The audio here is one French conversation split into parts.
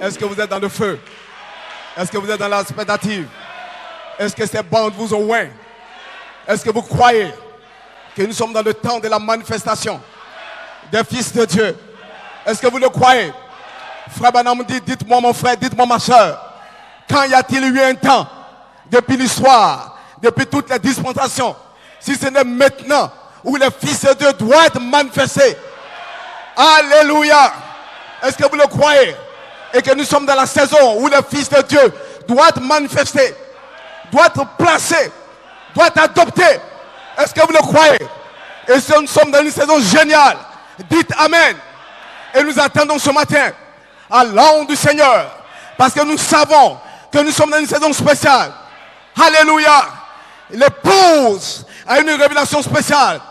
Est-ce que vous êtes dans le feu? Est-ce que vous êtes dans l'expectative? Est-ce que ces bandes vous ont oint? Est-ce que vous croyez que nous sommes dans le temps de la manifestation des fils de Dieu? Est-ce que vous le croyez? Frère Branham dit, dites-moi mon frère, dites-moi ma soeur, quand y a-t-il eu un temps, depuis l'histoire, depuis toutes les dispensations, si ce n'est maintenant où les fils de Dieu doivent être manifestés? Alléluia! Est-ce que vous le croyez? Et que nous sommes dans la saison où les fils de Dieu doivent être manifestés, doivent être placés, doivent être adoptés. Est-ce que vous le croyez? Et si nous sommes dans une saison géniale, dites Amen. Et nous attendons ce matin à l'ange du Seigneur, parce que nous savons que nous sommes dans une saison spéciale. Alléluia. L'épouse a une révélation spéciale,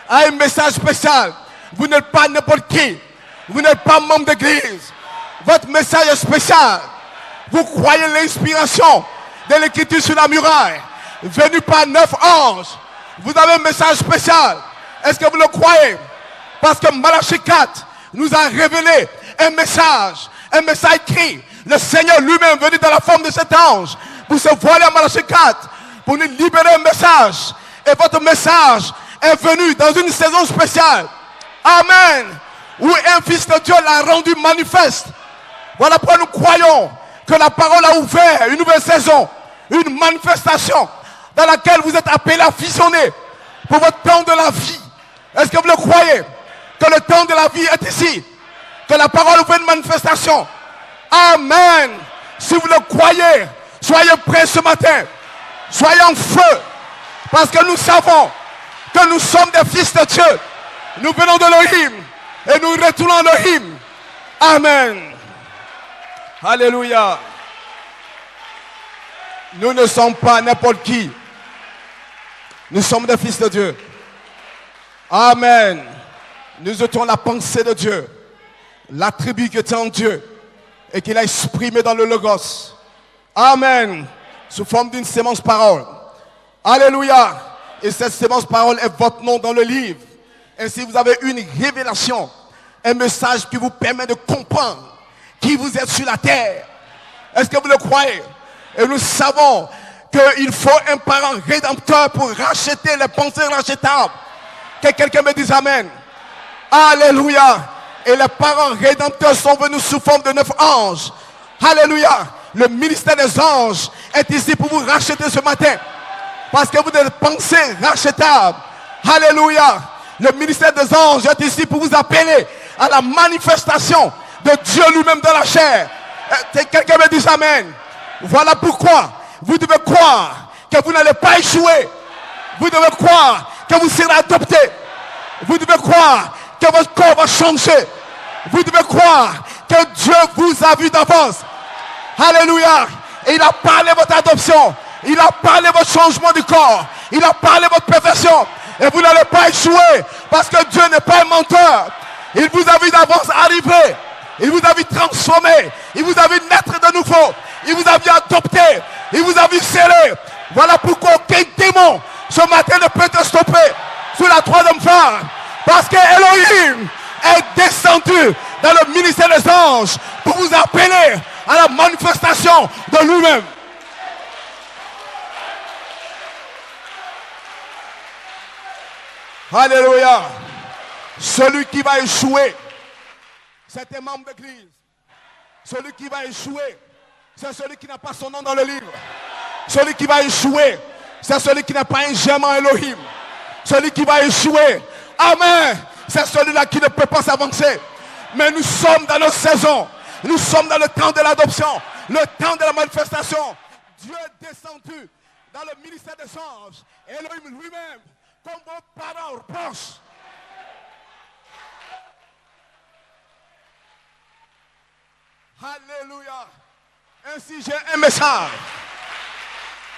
a un message spécial. Vous n'êtes pas n'importe qui. Vous n'êtes pas membre d'église. Votre message est spécial. Vous croyez l'inspiration de l'écriture sur la muraille, venue par 9 anges. Vous avez un message spécial. Est-ce que vous le croyez? Parce que Malachie 4 nous a révélé un message écrit. Le Seigneur lui-même venu dans la forme de cet ange pour se voiler à Malachie 4, pour nous libérer un message. Et votre message est venu dans une saison spéciale. Amen. Où un fils de Dieu l'a rendu manifeste. Voilà pourquoi nous croyons que la parole a ouvert une nouvelle saison, une manifestation dans laquelle vous êtes appelés à visionner pour votre temps de la vie. Est-ce que vous le croyez? Que le temps de la vie est ici. Que la parole ouvre une manifestation. Amen. Si vous le croyez, soyez prêts ce matin. Soyez en feu. Parce que nous savons que nous sommes des fils de Dieu. Nous venons de l'Elohim et nous retournons à l'Elohim. Amen. Alléluia. Nous ne sommes pas n'importe qui. Nous sommes des fils de Dieu. Amen. Nous étions la pensée de Dieu, l'attribut qui était en Dieu et qu'il a exprimé dans le Logos. Amen. Sous forme d'une sémence parole. Alléluia. Et cette sémence parole est votre nom dans le livre. Ainsi vous avez une révélation, un message qui vous permet de comprendre qui vous êtes sur la terre. Est-ce que vous le croyez? Et nous savons qu'il faut un parent rédempteur pour racheter les pensées rachetables. Que quelqu'un me dise Amen. Alléluia. Et les parents rédempteurs sont venus sous forme de 9 anges. Alléluia. Le ministère des anges est ici pour vous racheter ce matin. Parce que vous êtes pensées rachetables. Alléluia. Le ministère des anges est ici pour vous appeler à la manifestation de Dieu lui-même dans la chair. Quelqu'un me dit Amen. Voilà pourquoi vous devez croire que vous n'allez pas échouer. Vous devez croire que vous serez adopté. Vous devez croire que votre corps va changer. Vous devez croire que Dieu vous a vu d'avance. Alléluia. Et il a parlé votre adoption. Il a parlé votre changement du corps. Il a parlé votre perfection. Et vous n'allez pas échouer. Parce que Dieu n'est pas un menteur. Il vous a vu d'avance arriver. Il vous a vu transformer. Il vous a vu naître de nouveau. Il vous a vu adopté. Il vous a vu sceller. Voilà pourquoi aucun démon ce matin ne peut te stopper sous la troisième phare. Parce que Elohim est descendu dans le ministère des anges pour vous appeler à la manifestation de lui-même. Alléluia. Celui qui va échouer, c'est un membre d'église. Celui qui va échouer, c'est celui qui n'a pas son nom dans le livre. Celui qui va échouer, c'est celui qui n'a pas un germe en Elohim. Celui qui va échouer, amen, c'est celui-là qui ne peut pas s'avancer. Mais nous sommes dans notre saison. Nous sommes dans le temps de l'adoption, le temps de la manifestation. Dieu est descendu dans le ministère des anges. Elohim lui-même, comme vos parents proches. Alléluia. Ainsi j'ai un message.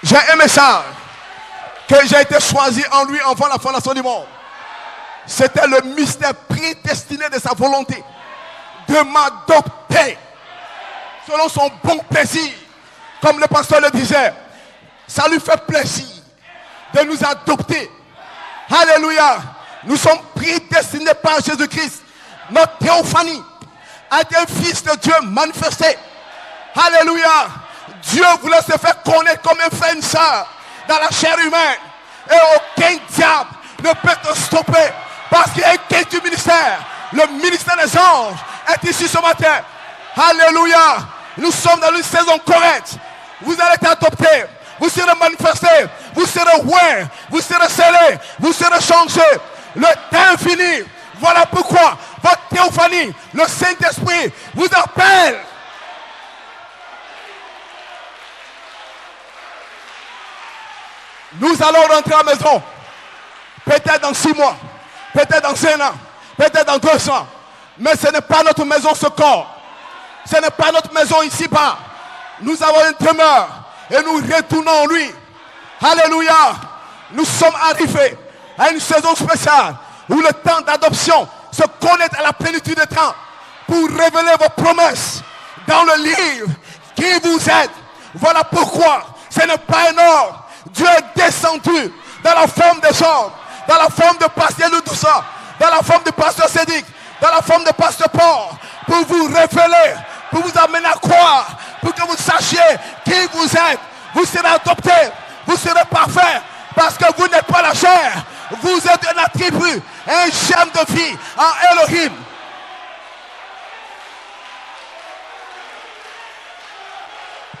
J'ai un message. Que j'ai été choisi en lui avant la fondation du monde. C'était le mystère prédestiné de sa volonté. De m'adopter. Selon son bon plaisir. Comme le pasteur le disait. Ça lui fait plaisir. De nous adopter. Alléluia. Nous sommes prédestinés par Jésus-Christ. Notre théophanie a été un fils de Dieu manifesté. Alléluia. Dieu voulait se faire connaître comme un frère et une sœur dans la chair humaine. Et aucun diable ne peut te stopper. Parce qu'il y a un du ministère. Le ministère des anges est ici ce matin. Alléluia. Nous sommes dans une saison correcte. Vous allez être adoptés. Vous serez manifestés. Vous serez ouverts. Vous serez scellés. Vous serez changés. Le temps est fini. Voilà pourquoi votre théophanie, le Saint-Esprit, vous appelle. Nous allons rentrer à la maison. Peut-être dans 6 mois. Peut-être dans 1 an. Peut-être dans 2 ans. Mais ce n'est pas notre maison, ce corps. Ce n'est pas notre maison ici-bas. Nous avons une demeure. Et nous retournons en lui. Alléluia. Nous sommes arrivés à une saison spéciale où le temps d'adoption se connaît à la plénitude des temps pour révéler vos promesses dans le livre qui vous aide. Voilà pourquoi ce n'est pas un homme. Dieu est descendu dans la forme des hommes, dans la forme de pasteur Loudoussa, dans la forme de pasteur Sédic, dans la forme de pasteur Paul, pour vous révéler, pour vous amener à croire, pour que vous sachiez qui vous êtes. Vous serez adoptés, vous serez parfaits, parce que vous n'êtes pas la chair. Vous êtes un attribut, un germe de vie en Elohim.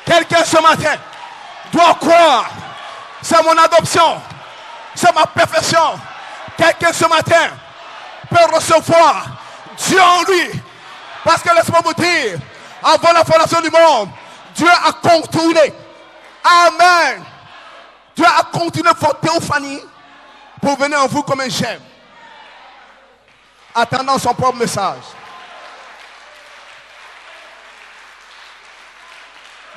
Quelqu'un ce matin doit croire. C'est mon adoption. C'est ma perfection. Quelqu'un ce matin peut recevoir Dieu en lui. Parce que laisse-moi vous dire, avant la fondation du monde, Dieu a contourné. Amen. Dieu a continué votre théophanie pour venir en vous comme un germe. Attendant son propre message.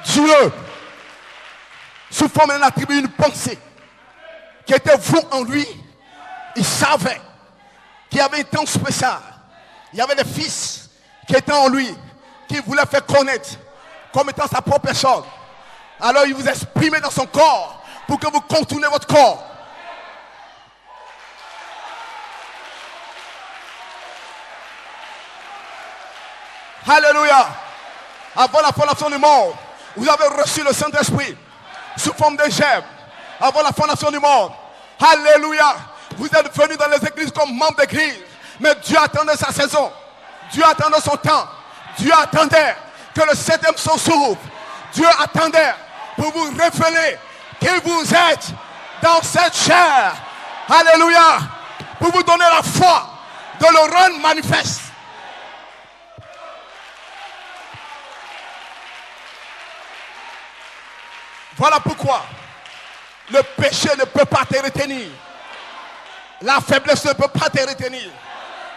Dieu, sous forme d'un attribut, une pensée qui était vous en lui, il savait qu'il y avait un temps spécial. Il y avait des fils qui étaient en lui, qui voulaient faire connaître comme étant sa propre personne. Alors il vous exprimait dans son corps pour que vous contournez votre corps. Alléluia. Avant la fondation du monde, vous avez reçu le Saint-Esprit sous forme de germe. Avant la fondation du monde. Alléluia. Vous êtes venus dans les églises comme membres d'église. Mais Dieu attendait sa saison. Dieu attendait son temps. Dieu attendait que le 7e son s'ouvre. Dieu attendait pour vous révéler qui vous êtes dans cette chair. Alléluia. Pour vous donner la foi de le rendre manifeste. Voilà pourquoi le péché ne peut pas te retenir. La faiblesse ne peut pas te retenir.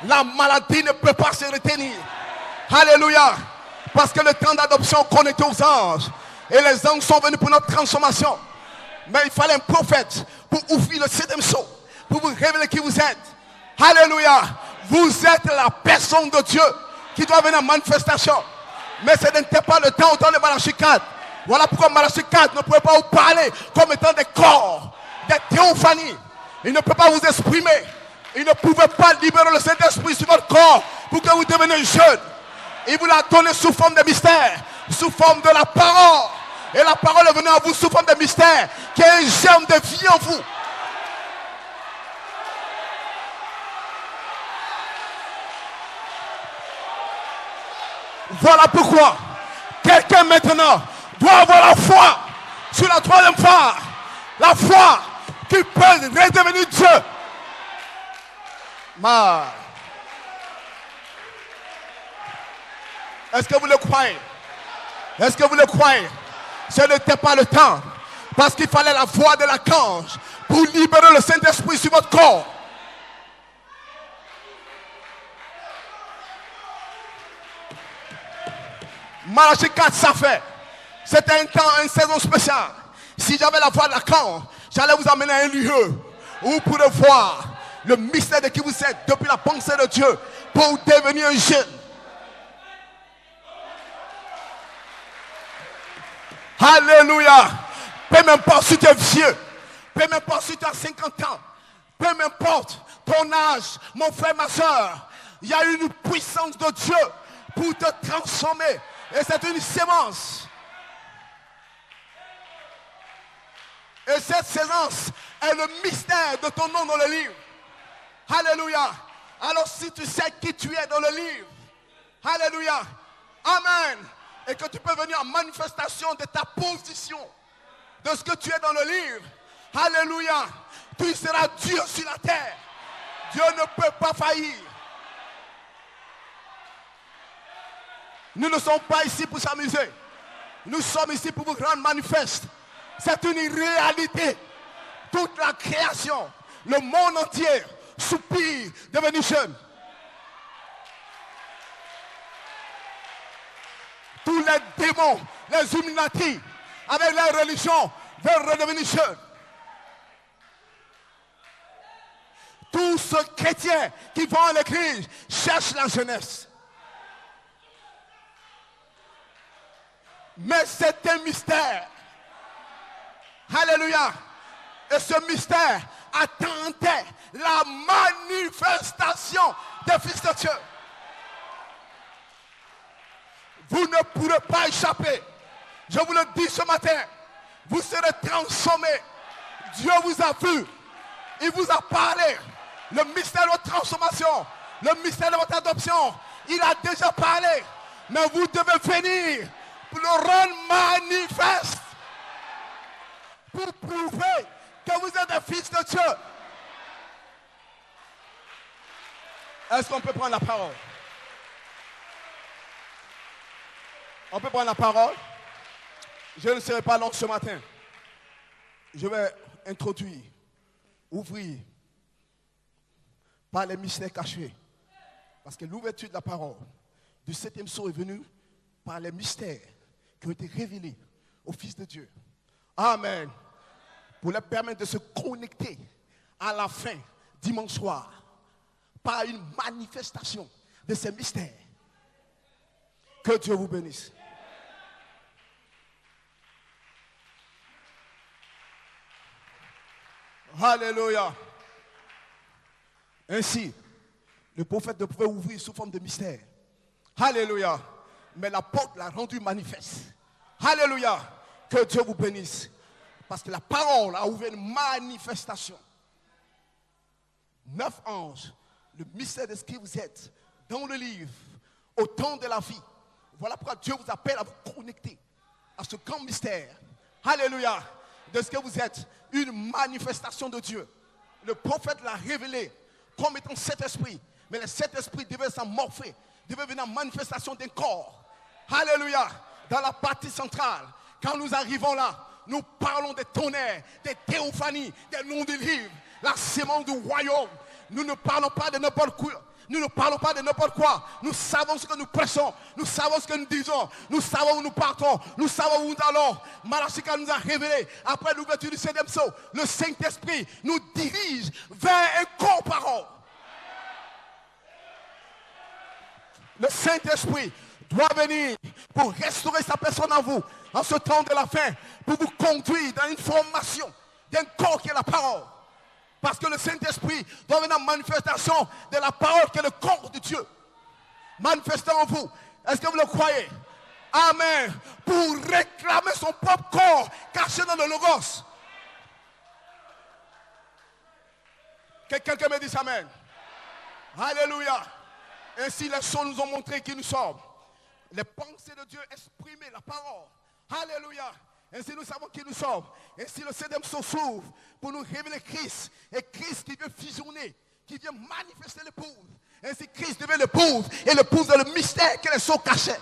La maladie ne peut pas se retenir. Alléluia. Parce que le temps d'adoption connecté aux anges. Et les anges sont venus pour notre transformation. Mais il fallait un prophète pour ouvrir le 7e sceau. Pour vous révéler qui vous êtes. Alléluia. Vous êtes la personne de Dieu qui doit venir en manifestation. Mais ce n'était pas le temps au temps de Malachie 4. Voilà pourquoi Malachie 4 ne pouvait pas vous parler comme étant des corps, des théophanies. Il ne peut pas vous exprimer. Il ne pouvait pas libérer le Saint-Esprit sur votre corps pour que vous deveniez jeune. Il vous l'a donné sous forme de mystère, sous forme de la parole. Et la parole est venue à vous sous forme de mystère, qui est un germe de vie en vous. Voilà pourquoi quelqu'un maintenant doit avoir la foi sur la 3e fois. La foi qui peut redevenir Dieu. Est-ce que vous le croyez? Est-ce que vous le croyez? Ce n'était pas le temps. Parce qu'il fallait la voix de l'archange pour libérer le Saint-Esprit sur votre corps. Malachie 4, ça fait. C'était un temps, une saison spéciale. Si j'avais la voix de l'archange, j'allais vous amener à un lieu où vous pourrez voir le mystère de qui vous êtes depuis la pensée de Dieu pour devenir un jeune. Alléluia. Peu m'importe si tu es vieux, peu m'importe si tu as 50 ans, peu m'importe ton âge, mon frère, ma soeur, il y a une puissance de Dieu pour te transformer Et c'est une sémence. Et cette sémence est le mystère de ton nom dans le livre. Alléluia. Alors si tu sais qui tu es dans le livre, alléluia, amen, et que tu peux venir en manifestation de ta position, de ce que tu es dans le livre, alléluia, tu seras Dieu sur la terre. Dieu ne peut pas faillir. Nous ne sommes pas ici pour s'amuser. Nous sommes ici pour vous rendre manifeste. C'est une réalité. Toute la création, le monde entier soupire devenir jeune. Tous les démons, les Illuminati, avec leur religion, veulent redevenir jeunes. Tous ceux chrétiens qui vont à l'église cherchent la jeunesse. Mais c'est un mystère. Alléluia. Et ce mystère attendait la manifestation des fils de Dieu. Vous ne pourrez pas échapper. Je vous le dis ce matin. Vous serez transformés. Dieu vous a vu. Il vous a parlé. Le mystère de votre transformation. Le mystère de votre adoption. Il a déjà parlé. Mais vous devez venir pour le rendre manifeste. Pour prouver que vous êtes des fils de Dieu. Est-ce qu'on peut prendre la parole? On peut prendre la parole. Je ne serai pas long ce matin. Je vais introduire, ouvrir par les mystères cachés. Parce que l'ouverture de la parole du 7e sceau est venue par les mystères qui ont été révélés aux fils de Dieu. Amen. Pour leur permettre de se connecter à la fin, dimanche soir, par une manifestation de ces mystères. Que Dieu vous bénisse. Alléluia. Ainsi, le prophète ne pouvait ouvrir sous forme de mystère. Alléluia. Mais la porte l'a rendu manifeste. Alléluia. Que Dieu vous bénisse. Parce que la parole a ouvert une manifestation. 9 anges, le mystère de ce qui vous êtes dans le livre, au temps de la vie. Voilà pourquoi Dieu vous appelle à vous connecter à ce grand mystère. Alléluia. De ce que vous êtes, une manifestation de Dieu. Le prophète l'a révélé comme étant cet esprit. Mais le cet esprit devait s'amorpher, devait venir en manifestation d'un corps. Alléluia. Dans la partie centrale, quand nous arrivons là, nous parlons des tonnerres, des théophanies, des noms du livre, la sémence du royaume. Nous ne parlons pas de n'importe quoi. Nous ne parlons pas de n'importe quoi. Nous savons ce que nous prêchons. Nous savons ce que nous disons. Nous savons où nous partons. Nous savons où nous allons. Malachika nous a révélé, après l'ouverture du 7e sceau, le Saint-Esprit nous dirige vers un corps parole. Le Saint-Esprit doit venir pour restaurer sa personne en vous, en ce temps de la fin, pour vous conduire dans une formation d'un corps qui est la parole. Parce que le Saint-Esprit doit venir en manifestation de la parole qui est le corps de Dieu. Manifesté en vous. Est-ce que vous le croyez? Amen. Pour réclamer son propre corps caché dans le Logos. Que quelqu'un me dise Amen. Alléluia. Ainsi les sons nous ont montré qui nous sommes. Les pensées de Dieu exprimées, la parole. Alléluia. Ainsi nous savons qui nous sommes. Ainsi le 7e sceau s'ouvre pour nous révéler Christ. Et Christ qui vient fusionner, qui vient manifester l'épouse. Ainsi Christ devient l'épouse. Et l'épouse est le mystère que les sceaux cachaient.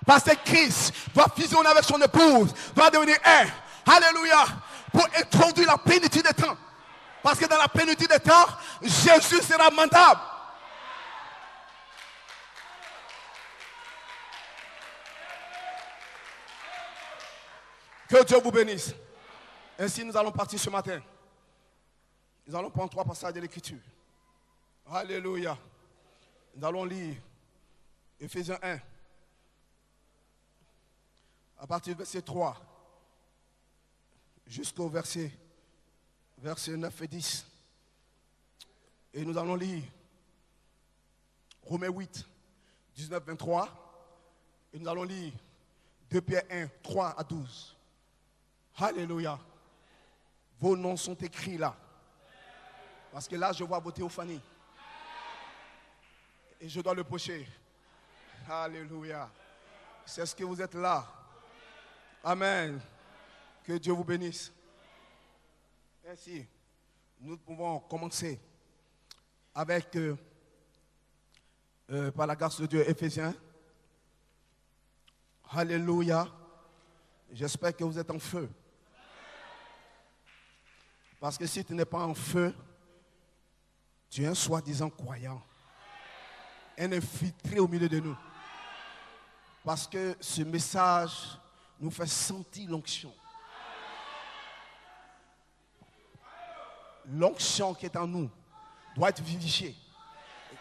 Parce que Christ doit fusionner avec son épouse, doit devenir un. Alléluia. Pour introduire la plénitude des temps. Parce que dans la plénitude des temps, Jésus sera mandable. Que Dieu vous bénisse. Ainsi, nous allons partir ce matin. Nous allons prendre 3 passages de l'Écriture. Alléluia. Nous allons lire Éphésiens 1. À partir du verset 3 jusqu'au verset 9 et 10. Et nous allons lire Romains 8, 19, 23. Et nous allons lire 2 Pierre 1, 3 à 12. Alléluia. Vos noms sont écrits là. Parce que là, je vois vos théophanies. Et je dois le pocher. Alléluia. C'est ce que vous êtes là. Amen. Que Dieu vous bénisse. Ainsi, nous pouvons commencer avec, par la grâce de Dieu, Éphésiens. Alléluia. J'espère que vous êtes en feu. Parce que si tu n'es pas en feu, tu es un soi-disant croyant. Un infiltré au milieu de nous. Parce que ce message nous fait sentir l'onction. L'onction qui est en nous doit être vivifiée.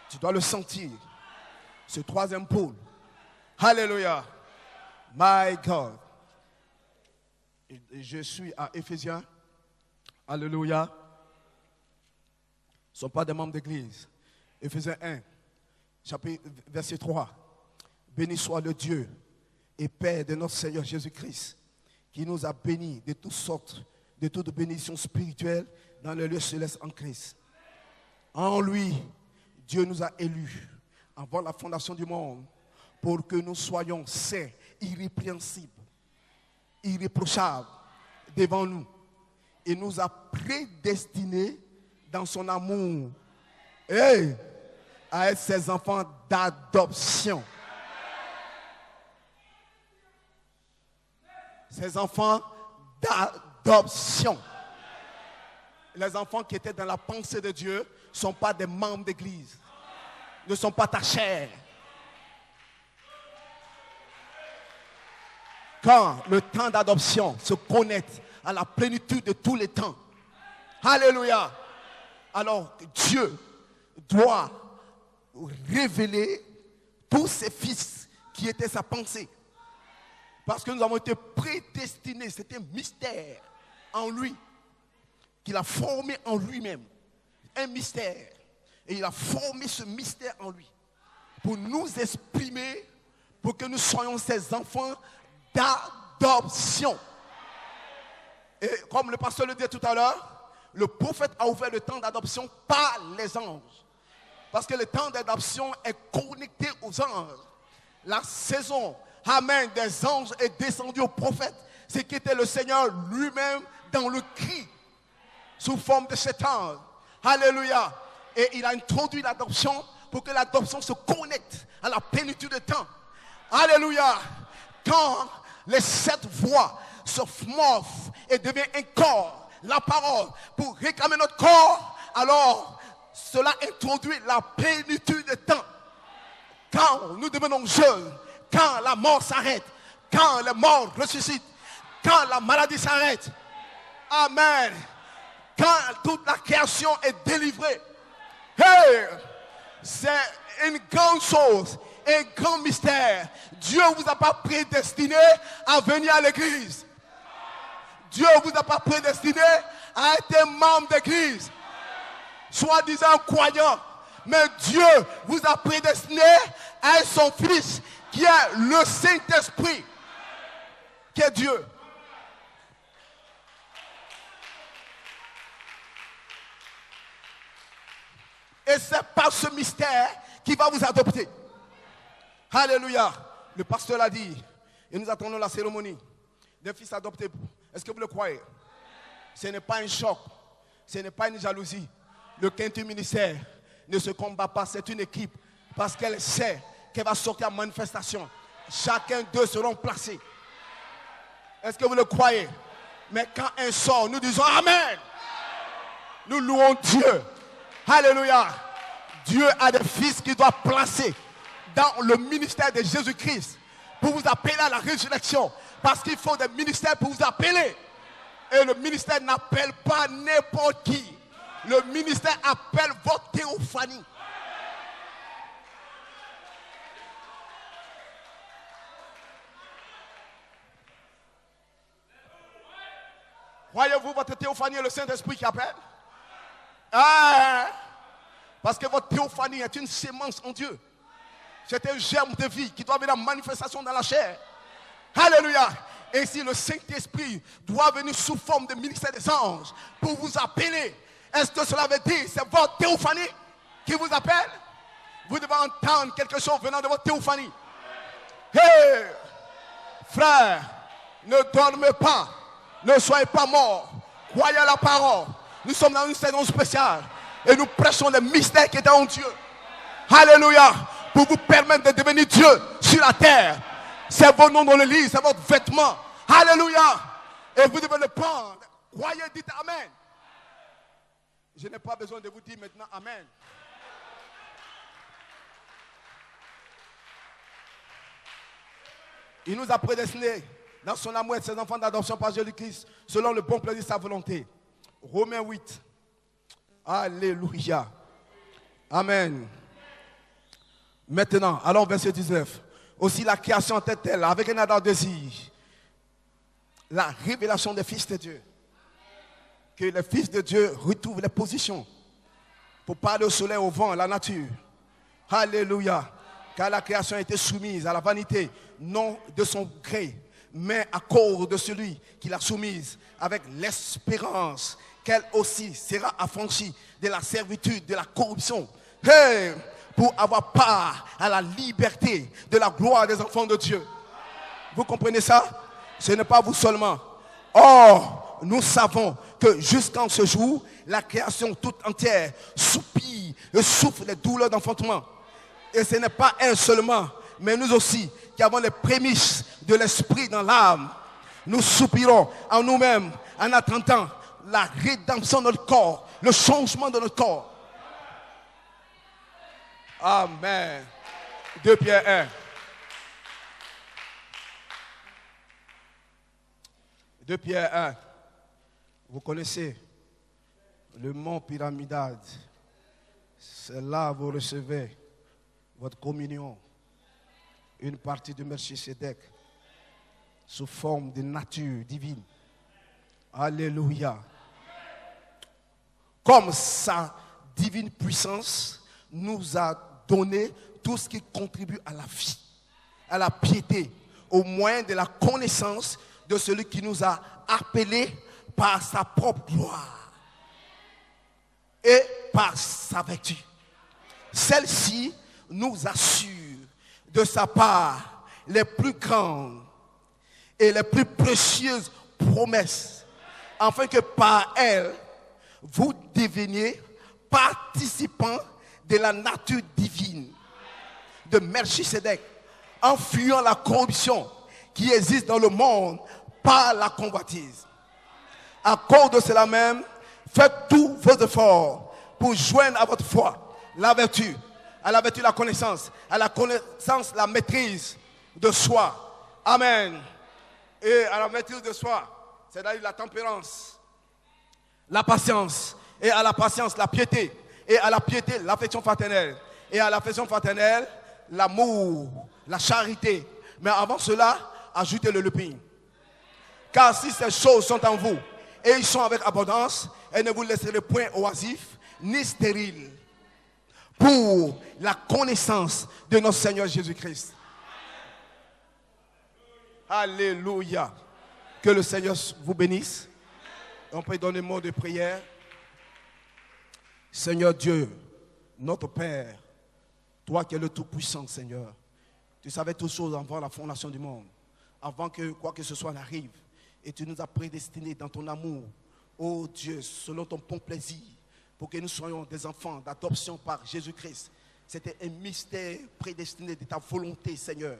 Tu dois le sentir. Ce troisième pôle. Alléluia. My God. Et je suis à Éphésiens. Alléluia. Ce ne sont pas des membres d'église. Éphésiens 1, chapitre, verset 3. Béni soit le Dieu et Père de notre Seigneur Jésus-Christ, qui nous a bénis de toutes sortes, de toutes bénédictions spirituelles dans le lieu céleste en Christ. En lui, Dieu nous a élus avant la fondation du monde pour que nous soyons saints, irrépréhensibles, irréprochables devant nous. Et nous a prédestinés dans son amour à être ses enfants d'adoption. Ses enfants d'adoption. Les enfants qui étaient dans la pensée de Dieu ne sont pas des membres d'église. Ne sont pas ta chair. Quand le temps d'adoption se connecte à la plénitude de tous les temps. Alléluia. Alors Dieu doit révéler tous ses fils qui étaient sa pensée. Parce que nous avons été prédestinés. C'était un mystère en lui. Qu'il a formé en lui-même. Un mystère. Et il a formé ce mystère en lui. Pour nous exprimer. Pour que nous soyons ses enfants d'adoption. Et comme le pasteur le dit tout à l'heure, le prophète a ouvert le temps d'adoption par les anges. Parce que le temps d'adoption est connecté aux anges. La saison, amen, des anges est descendue au prophète. C'est qui était le Seigneur lui-même dans le cri, sous forme de cet ange. Alléluia. Et il a introduit l'adoption pour que l'adoption se connecte à la plénitude de temps. Alléluia. Quand les 7 voix se morphent et deviennent un corps, la parole, pour réclamer notre corps, alors cela introduit la plénitude de temps. Quand nous devenons jeunes, quand la mort s'arrête, quand les morts ressuscitent, quand la maladie s'arrête, amen, quand toute la création est délivrée, hey, c'est une grande chose, un grand mystère. Dieu ne vous a pas prédestiné à venir à l'église. Dieu ne vous a pas prédestiné à être membre d'église, soi-disant croyant. Mais Dieu vous a prédestiné à être son fils, qui est le Saint-Esprit, qui est Dieu. Et c'est par ce mystère qu'il va vous adopter. Alléluia. Le pasteur l'a dit. Et nous attendons la cérémonie des fils adoptés. Est-ce que vous le croyez? Ce n'est pas un choc. Ce n'est pas une jalousie. Le quintet ministère ne se combat pas. C'est une équipe. Parce qu'elle sait qu'elle va sortir en manifestation. Chacun d'eux seront placés. Est-ce que vous le croyez? Mais quand un sort, nous disons Amen. Nous louons Dieu. Alléluia. Dieu a des fils qu'il doit placer dans le ministère de Jésus-Christ pour vous appeler à la résurrection. Parce qu'il faut des ministères pour vous appeler. Et le ministère n'appelle pas n'importe qui. Le ministère appelle votre théophanie. Croyez-vous votre théophanie est le Saint-Esprit qui appelle? Ah, parce que votre théophanie est une sémence en Dieu. C'est un germe de vie qui doit venir en manifestation dans la chair. Alléluia. Ainsi, le Saint-Esprit doit venir sous forme de ministère des anges pour vous appeler. Est-ce que cela veut dire c'est votre théophanie qui vous appelle? Vous devez entendre quelque chose venant de votre théophanie. Hey, frère, ne dormez pas. Ne soyez pas morts. Croyez à la parole. Nous sommes dans une saison spéciale. Et nous prêchons les mystères qui étaient en Dieu. Alléluia. Pour vous permettre de devenir Dieu sur la terre. C'est vos noms dans le livre. C'est votre vêtement. Alléluia. Et vous devez le prendre. Croyez, dites Amen. Je n'ai pas besoin de vous dire maintenant Amen. Il nous a prédestinés dans son amour et ses enfants d'adoption par Jésus-Christ selon le bon plaisir de sa volonté. Romains 8. Alléluia. Amen. Maintenant, allons au verset 19. Aussi la création était-elle avec un ardent désir. La révélation des fils de Dieu. Que les fils de Dieu retrouvent les positions pour parler au soleil, au vent, à la nature. Alléluia. Car la création a été soumise à la vanité, non de son gré, mais à cause de celui qui l'a soumise, avec l'espérance qu'elle aussi sera affranchie de la servitude, de la corruption, hey, pour avoir part à la liberté de la gloire des enfants de Dieu. Vous comprenez ça? Ce n'est pas vous seulement. Or, nous savons que jusqu'en ce jour, la création toute entière soupire et souffre les douleurs d'enfantement. Et ce n'est pas elle seulement, mais nous aussi, qui avons les prémices de l'esprit dans l'âme. Nous soupirons en nous-mêmes en attendant la rédemption de notre corps, le changement de notre corps. Amen. 2 Pierre 1. 2 Pierre 1. Vous connaissez le mont Pyramidal. C'est là que vous recevez votre communion, une partie de Melchisédek sous forme de nature divine. Alléluia. Comme sa divine puissance nous a donné tout ce qui contribue à la vie, à la piété, au moyen de la connaissance de celui qui nous a appelés par sa propre gloire et par sa vertu. Celle-ci nous assure de sa part les plus grandes et les plus précieuses promesses, afin que par elle, vous deveniez participants de la nature divine de Melchisédek, en fuyant la corruption qui existe dans le monde par la convoitise. À cause de cela même, faites tous vos efforts pour joindre à votre foi la vertu, à la vertu la connaissance, à la connaissance la maîtrise de soi. Amen. Et à la maîtrise de soi, c'est-à-dire la tempérance, la patience, et à la patience la piété, et à la piété l'affection fraternelle, et à l'affection fraternelle l'amour, la charité. Mais avant cela, ajoutez le pain. Car si ces choses sont en vous, et ils sont avec abondance, et ne vous laisserez point oisifs, ni stériles, pour la connaissance de notre Seigneur Jésus-Christ. Alléluia. Que le Seigneur vous bénisse. On peut donner un mot de prière. Seigneur Dieu, notre Père, toi qui es le Tout-Puissant, Seigneur, tu savais toutes choses avant la fondation du monde, avant que quoi que ce soit n'arrive. Et tu nous as prédestinés dans ton amour, ô Dieu, selon ton bon plaisir, pour que nous soyons des enfants d'adoption par Jésus-Christ. C'était un mystère prédestiné de ta volonté, Seigneur.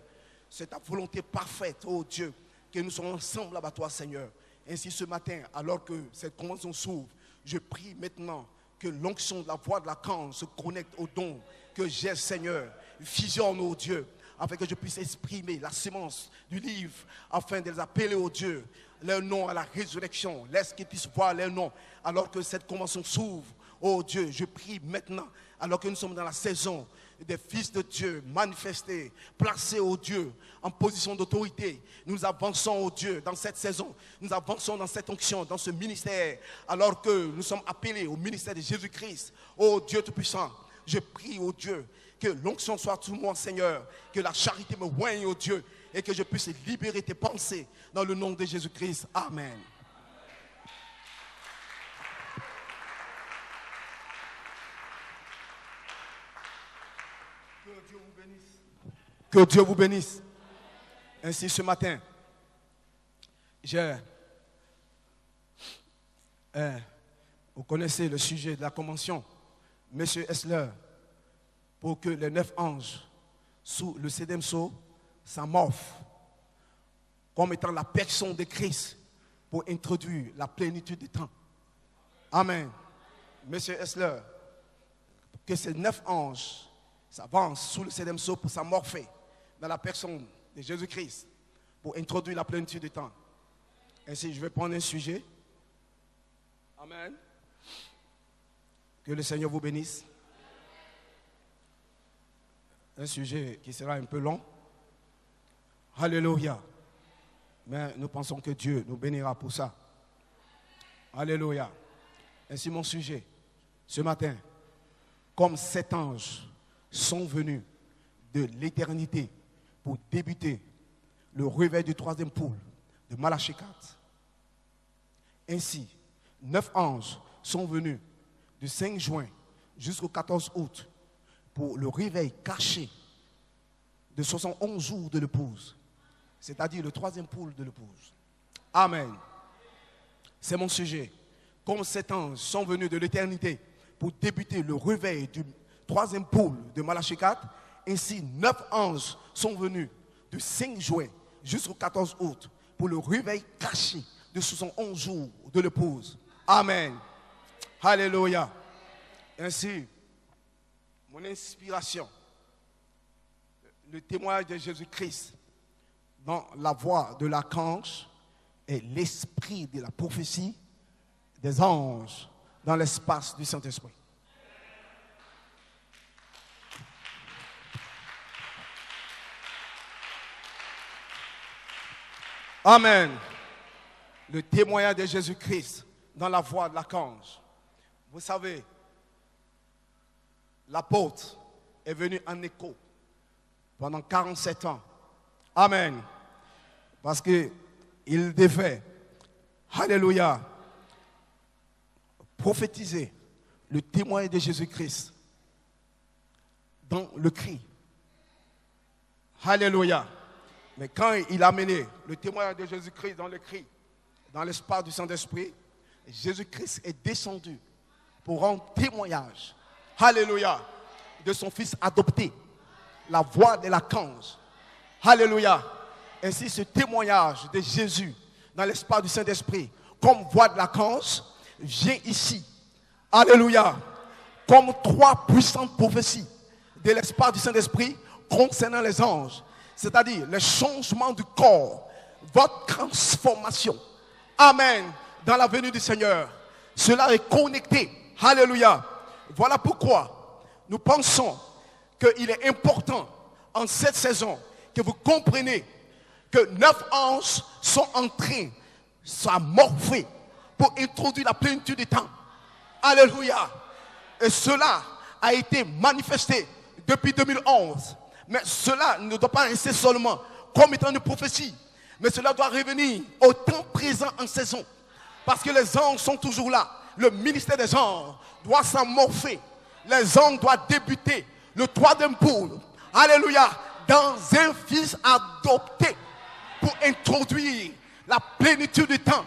C'est ta volonté parfaite, ô Dieu, que nous soyons ensemble là-bas, toi, Seigneur. Ainsi, ce matin, alors que cette convention s'ouvre, je prie maintenant que l'onction de la voix de la canne se connecte au don que j'ai, Seigneur. Fusionne, ô Dieu, afin que je puisse exprimer la sémence du livre, afin de les appeler, ô Dieu, leur nom à la résurrection. Laisse qu'ils puissent voir leur nom, alors que cette convention s'ouvre. Oh Dieu, je prie maintenant, alors que nous sommes dans la saison des fils de Dieu manifestés, placés, oh Dieu, en position d'autorité. Nous avançons, oh Dieu, dans cette saison. Nous avançons dans cette onction, dans ce ministère, alors que nous sommes appelés au ministère de Jésus-Christ. Oh Dieu Tout-Puissant, je prie, oh Dieu, Que l'onction soit sur moi, Seigneur. Que la charité me oigne, oh Dieu. Et que je puisse libérer tes pensées dans le nom de Jésus-Christ. Amen. Que Dieu vous bénisse. Que Dieu vous bénisse. Ainsi, ce matin, vous connaissez le sujet de la convention, Monsieur Esler, pour que les 9 anges sous le septième sceau s'amorphent comme étant la personne de Christ pour introduire la plénitude du temps. Amen. Monsieur Esler, que ces 9 anges s'avancent sous le septième sceau pour s'amorpher dans la personne de Jésus-Christ pour introduire la plénitude du temps. Ainsi, je vais prendre un sujet. Amen. Que le Seigneur vous bénisse. Un sujet qui sera un peu long. Alléluia. Mais nous pensons que Dieu nous bénira pour ça. Alléluia. Ainsi, mon sujet, ce matin, comme 7 anges sont venus de l'éternité pour débuter le réveil du 3e poule de Malachie 4. Ainsi, 9 anges sont venus du 5 juin jusqu'au 14 août pour le réveil caché de 71 jours de l'épouse, c'est-à-dire le 3e poule de l'épouse. Amen. C'est mon sujet. Comme 7 anges sont venus de l'éternité pour débuter le réveil du 3e poule de Malachie 4, ainsi 9 anges sont venus du 5 juin jusqu'au 14 août pour le réveil caché de 71 jours de l'épouse. Amen. Alléluia. Ainsi, mon inspiration, le témoignage de Jésus-Christ dans la voix de l'archange est l'esprit de la prophétie des anges dans l'espace du Saint-Esprit. Amen. Le témoignage de Jésus-Christ dans la voix de l'archange. Vous savez, l'apôtre est venu en écho pendant 47 ans. Amen. Parce qu'il devait, alléluia, prophétiser le témoignage de Jésus-Christ dans le cri. Alléluia. Mais quand il a mené le témoignage de Jésus-Christ dans le cri, dans l'espace du Saint-Esprit, Jésus-Christ est descendu pour rendre témoignage, alléluia, de son fils adopté, la voix de l'archange. Alléluia. Ainsi, ce témoignage de Jésus dans l'espace du Saint-Esprit, comme voix de l'archange, vient ici. Alléluia. Comme 3 puissantes prophéties de l'espace du Saint-Esprit concernant les anges. C'est-à-dire le changement du corps, votre transformation. Amen. Dans la venue du Seigneur. Cela est connecté. Alléluia. Voilà pourquoi nous pensons qu'il est important en cette saison que vous compreniez que 9 anges sont en train de s'amorpher pour introduire la plénitude du temps. Alléluia. Et cela a été manifesté depuis 2011. Mais cela ne doit pas rester seulement comme étant une prophétie. Mais cela doit revenir au temps présent en saison. Parce que les anges sont toujours là. Le ministère des anges doit s'amorpher. Les anges doivent débuter le 3e poule. Alléluia. Dans un fils adopté pour introduire la plénitude du temps.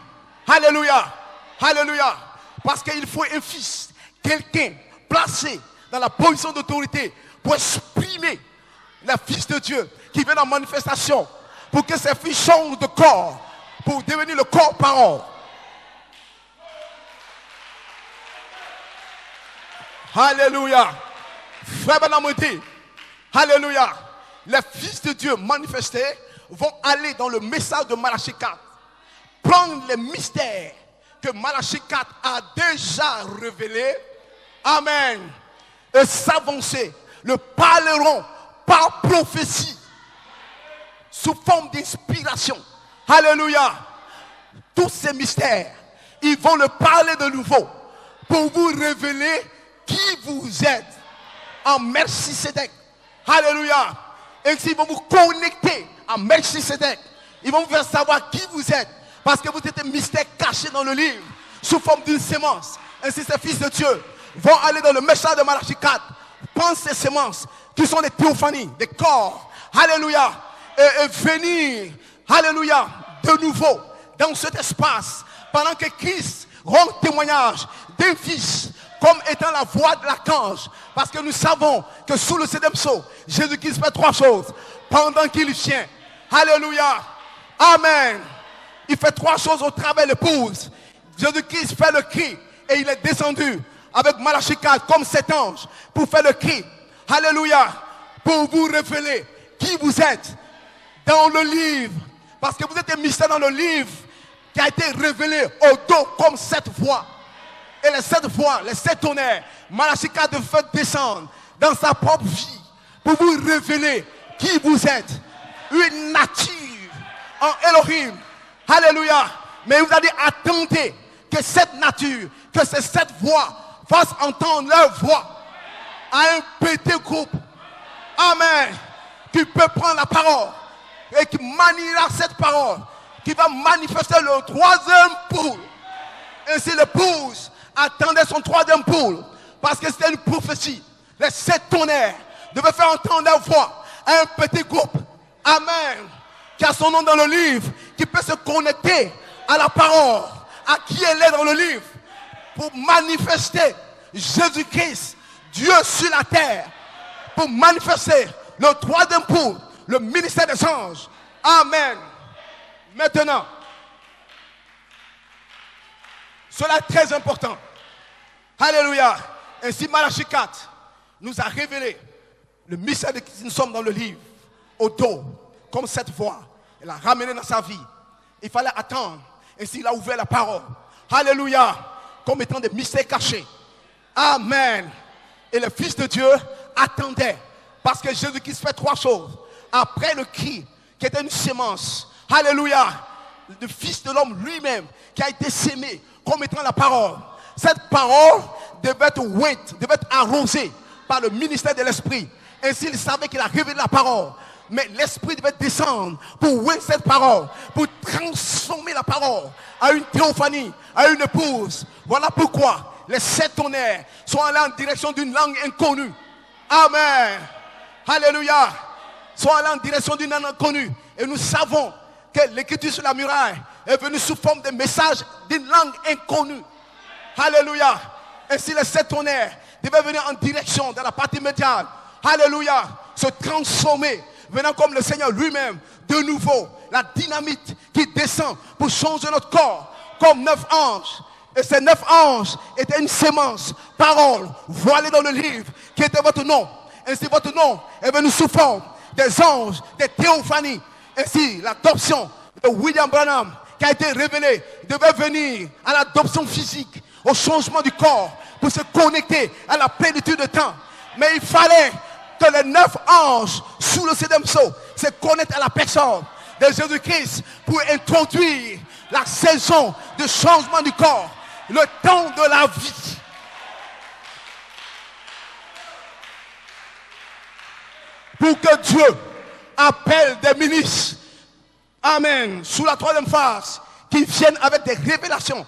Alléluia. Alléluia. Parce qu'il faut un fils, quelqu'un placé dans la position d'autorité pour exprimer le Fils de Dieu qui vient en manifestation pour que ces fils changent de corps pour devenir le corps parole. Alléluia. Frère Benamouti, alléluia. Les fils de Dieu manifestés vont aller dans le message de Malachie 4, prendre les mystères que Malachie 4 a déjà révélés. Amen. Et s'avancer, le parleront par prophétie, sous forme d'inspiration. Alléluia. Tous ces mystères, ils vont le parler de nouveau pour vous révéler qui vous êtes en Melchisédek. Alléluia. Et ils vont vous connecter à Melchisedec. Ils vont vous faire savoir qui vous êtes. Parce que vous êtes un mystère caché dans le livre, sous forme d'une sémence. Ainsi, ces fils de Dieu vont aller dans le message de Malachie 4, prendre ces sémences, qui sont des théophanies, des corps. Alléluia. Et venir, alléluia, de nouveau, dans cet espace, pendant que Christ rend témoignage d'un fils, comme étant la voix de l'archange. Parce que nous savons que sous le 7e sceau, Jésus-Christ fait 3 choses. Pendant qu'il vient, alléluia, amen. Il fait 3 choses au travers de l'épouse. Jésus-Christ fait le cri et il est descendu avec Malachie 4 comme cet ange pour faire le cri. Alléluia. Pour vous révéler qui vous êtes dans le livre. Parce que vous êtes un mystère dans le livre qui a été révélé au dos comme 7 voix. Et les 7 voix, les 7 tonnerres, Malachie 4 fait descendre dans sa propre vie pour vous révéler qui vous êtes. Une nature en Elohim. Alléluia. Mais il vous a dit, attendez que cette nature, que ces 7 voix fassent entendre leur voix à un petit groupe. Amen. Qui peut prendre la parole et qui maniera cette parole, qui va manifester le 3e poule. Ainsi l'épouse attendait son 3e poule parce que c'était une prophétie. Les 7 tonnerres devaient faire entendre leur voix à un petit groupe. Amen. Qui a son nom dans le livre, qui peut se connecter à la parole, à qui elle est dans le livre, pour manifester Jésus-Christ, Dieu sur la terre, pour manifester le 3e poule, le ministère des anges. Amen. Maintenant, cela est très important. Alléluia. Ainsi, Malachie 4 nous a révélé le mystère de qui nous sommes dans le livre, au dos, comme cette voix. Il l'a ramené dans sa vie. Il fallait attendre. Ainsi, il a ouvert la parole. Alléluia. Comme étant des mystères cachés. Amen. Et le Fils de Dieu attendait. Parce que Jésus-Christ fait 3 choses. Après le cri, qui était une sémence. Alléluia. Le Fils de l'homme lui-même, qui a été sémé, comme étant la parole. Cette parole devait être ointe, devait être arrosée par le ministère de l'Esprit. Ainsi, il savait qu'il a révélé la parole. Mais l'Esprit devait descendre pour oindre cette parole, pour transformer la parole à une théophanie, à une épouse. Voilà pourquoi les 7 tonnerres sont allés en direction d'une langue inconnue. Amen. Alléluia. Sont allés en direction d'une langue inconnue. Et nous savons que l'écriture sur la muraille est venue sous forme de message d'une langue inconnue. Alléluia. Ainsi les 7 tonnerres devaient venir en direction de la partie médiane. Alléluia. Se transformer, venant comme le Seigneur lui-même, de nouveau, la dynamite qui descend pour changer notre corps, comme 9 anges. Et ces 9 anges étaient une sémence, parole, voilée dans le livre, qui était votre nom. Ainsi votre nom est venu sous forme des anges, des théophanies. Ainsi l'adoption de William Branham, qui a été révélée, devait venir à l'adoption physique, au changement du corps, pour se connecter à la plénitude de temps. Mais il fallait que les 9 anges, sous le 7e sceau, se connectent à la personne de Jésus-Christ pour introduire la saison de changement du corps, le temps de la vie. Pour que Dieu appelle des ministres, amen, sous la 3e phase, qui viennent avec des révélations.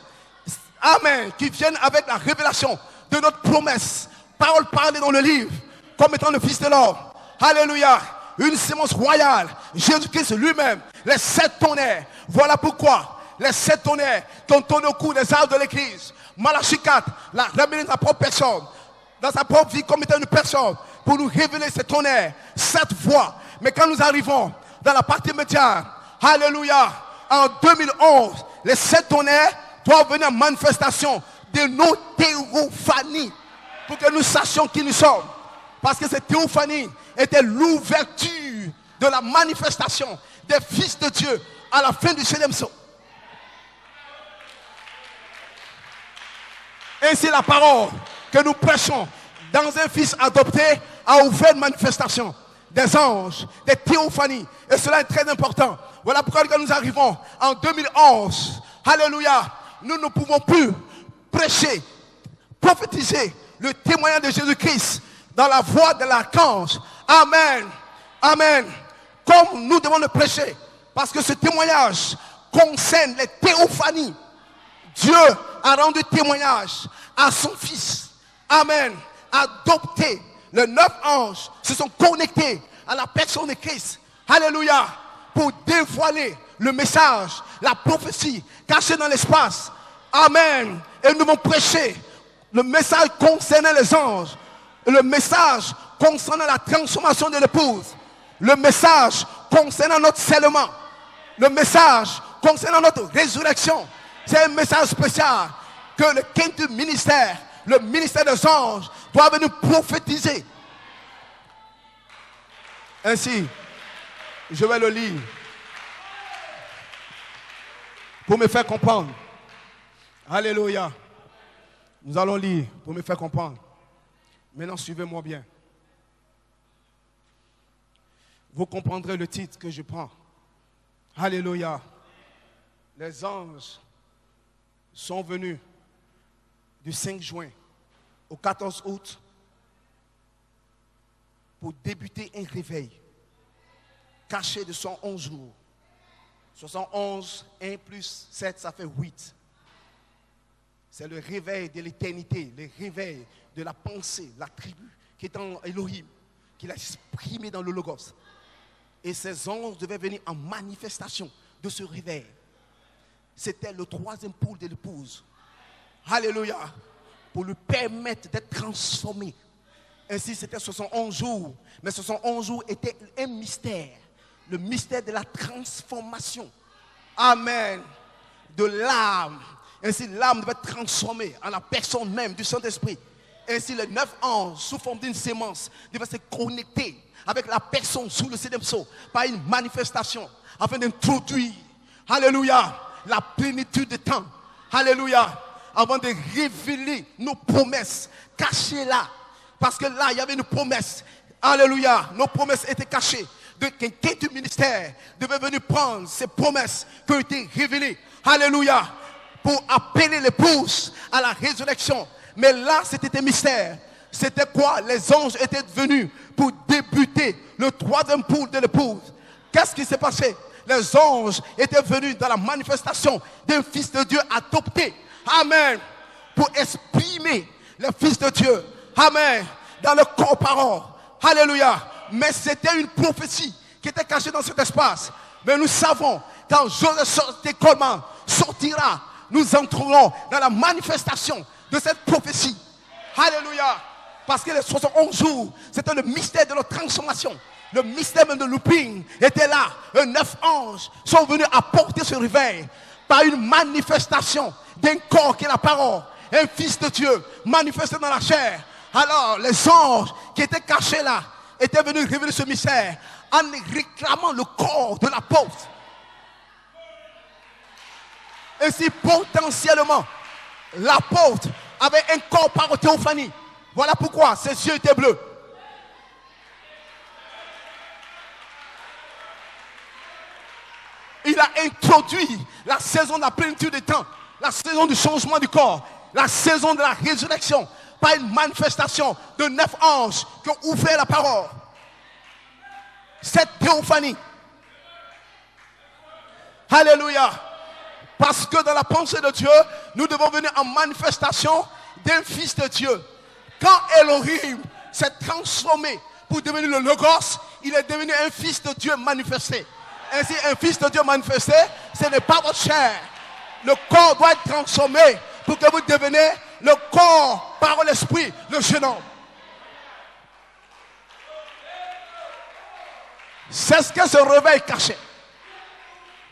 Amen. Qui viennent avec la révélation de notre promesse. Parole parlée dans le livre, comme étant le Fils de l'homme. Alléluia. Une sémence royale. Jésus-Christ lui-même. Les 7 tonnerres. Voilà pourquoi les 7 tonnerres qui ont tourné au cou des arbres de l'église. Malachie 4 l'a ramené dans sa propre personne. Dans sa propre vie comme étant une personne. Pour nous révéler ces tonnerres. 7 voix. Mais quand nous arrivons dans la partie médiane. Alléluia. En 2011, les 7 tonnerres doivent venir en manifestation de nos théophanies pour que nous sachions qui nous sommes. Parce que cette théophanie était l'ouverture de la manifestation des fils de Dieu à la fin du 7e sceau. Ainsi la parole que nous prêchons dans un fils adopté a ouvert une manifestation des anges, des théophanies. Et cela est très important. Voilà pourquoi quand nous arrivons en 2011, alléluia, nous ne pouvons plus prêcher, prophétiser le témoignage de Jésus-Christ dans la voix de l'archange Amen. Amen. Comme nous devons le prêcher, parce que ce témoignage concerne les théophanies. Dieu a rendu témoignage à son Fils. Amen. Adopté. Les 9 anges se sont connectés à la personne de Christ. Alléluia. Pour dévoiler le message, la prophétie cachée dans l'espace. Amen. Et nous devons prêcher le message concernant les anges. Le message concernant la transformation de l'épouse. Le message concernant notre scellement. Le message concernant notre résurrection. C'est un message spécial que le quintuple ministère, le ministère des anges, doit venir prophétiser. Ainsi, je vais le lire pour me faire comprendre. Alléluia. Nous allons lire pour me faire comprendre. Maintenant, suivez-moi bien. Vous comprendrez le titre que je prends. Alléluia. Les anges sont venus du 5 juin au 14 août pour débuter un réveil caché de 111 jours. 71, 1 plus 7, ça fait 8. C'est le réveil de l'éternité, le réveil de la pensée, la tribu qui est en Elohim, qu'il a exprimé dans le Logos. Et ces anges devaient venir en manifestation de ce réveil. C'était le 3e poule de l'épouse. Alléluia. Pour lui permettre d'être transformé. Ainsi, c'était 71 jours. Mais 71 jours était un mystère. Le mystère de la transformation. Amen. De l'âme. Ainsi, l'âme devait être transformée en la personne même du Saint-Esprit. Ainsi, les 9 anges, sous forme d'une sémence, devaient se connecter avec la personne sous le 7e sceau par une manifestation afin d'introduire, alléluia, la plénitude de temps. Alléluia. Avant de révéler nos promesses cachées là. Parce que là, il y avait une promesse. Alléluia. Nos promesses étaient cachées. Quelqu'un du ministère devait venir prendre ces promesses qui ont été révélées. Alléluia. Pour appeler l'épouse à la résurrection. Mais là, c'était un mystère. C'était quoi? Les anges étaient venus pour débuter le 3e poule de l'épouse. Qu'est-ce qui s'est passé? Les anges étaient venus dans la manifestation d'un fils de Dieu adopté. Amen. Pour exprimer le fils de Dieu. Amen. Dans le corps parole. Alléluia. Mais c'était une prophétie qui était cachée dans cet espace. Mais nous savons, quand Joseph Coleman sortira, nous entrerons dans la manifestation de cette prophétie. Alléluia. Parce que les 71 jours, c'était le mystère de notre transformation. Le mystère même de looping était là. Les 9 anges sont venus apporter ce réveil par une manifestation d'un corps qui est la parole. Un fils de Dieu manifesté dans la chair. Alors les anges qui étaient cachés là étaient venus révéler ce mystère en réclamant le corps de l'apôtre. Ainsi potentiellement l'apôtre avait un corps par théophanie. Voilà pourquoi ses yeux étaient bleus. Il a introduit la saison de la plénitude des temps, la saison du changement du corps, la saison de la résurrection, par une manifestation de 9 anges qui ont ouvert la parole. Cette théophanie. Alléluia. Parce que dans la pensée de Dieu, nous devons venir en manifestation d'un fils de Dieu. Quand Elohim s'est transformé pour devenir le Logos, il est devenu un fils de Dieu manifesté. Ainsi, un fils de Dieu manifesté, ce n'est pas votre chair. Le corps doit être transformé pour que vous deveniez le corps par l'esprit, le jeune homme. C'est ce que ce réveil cachait.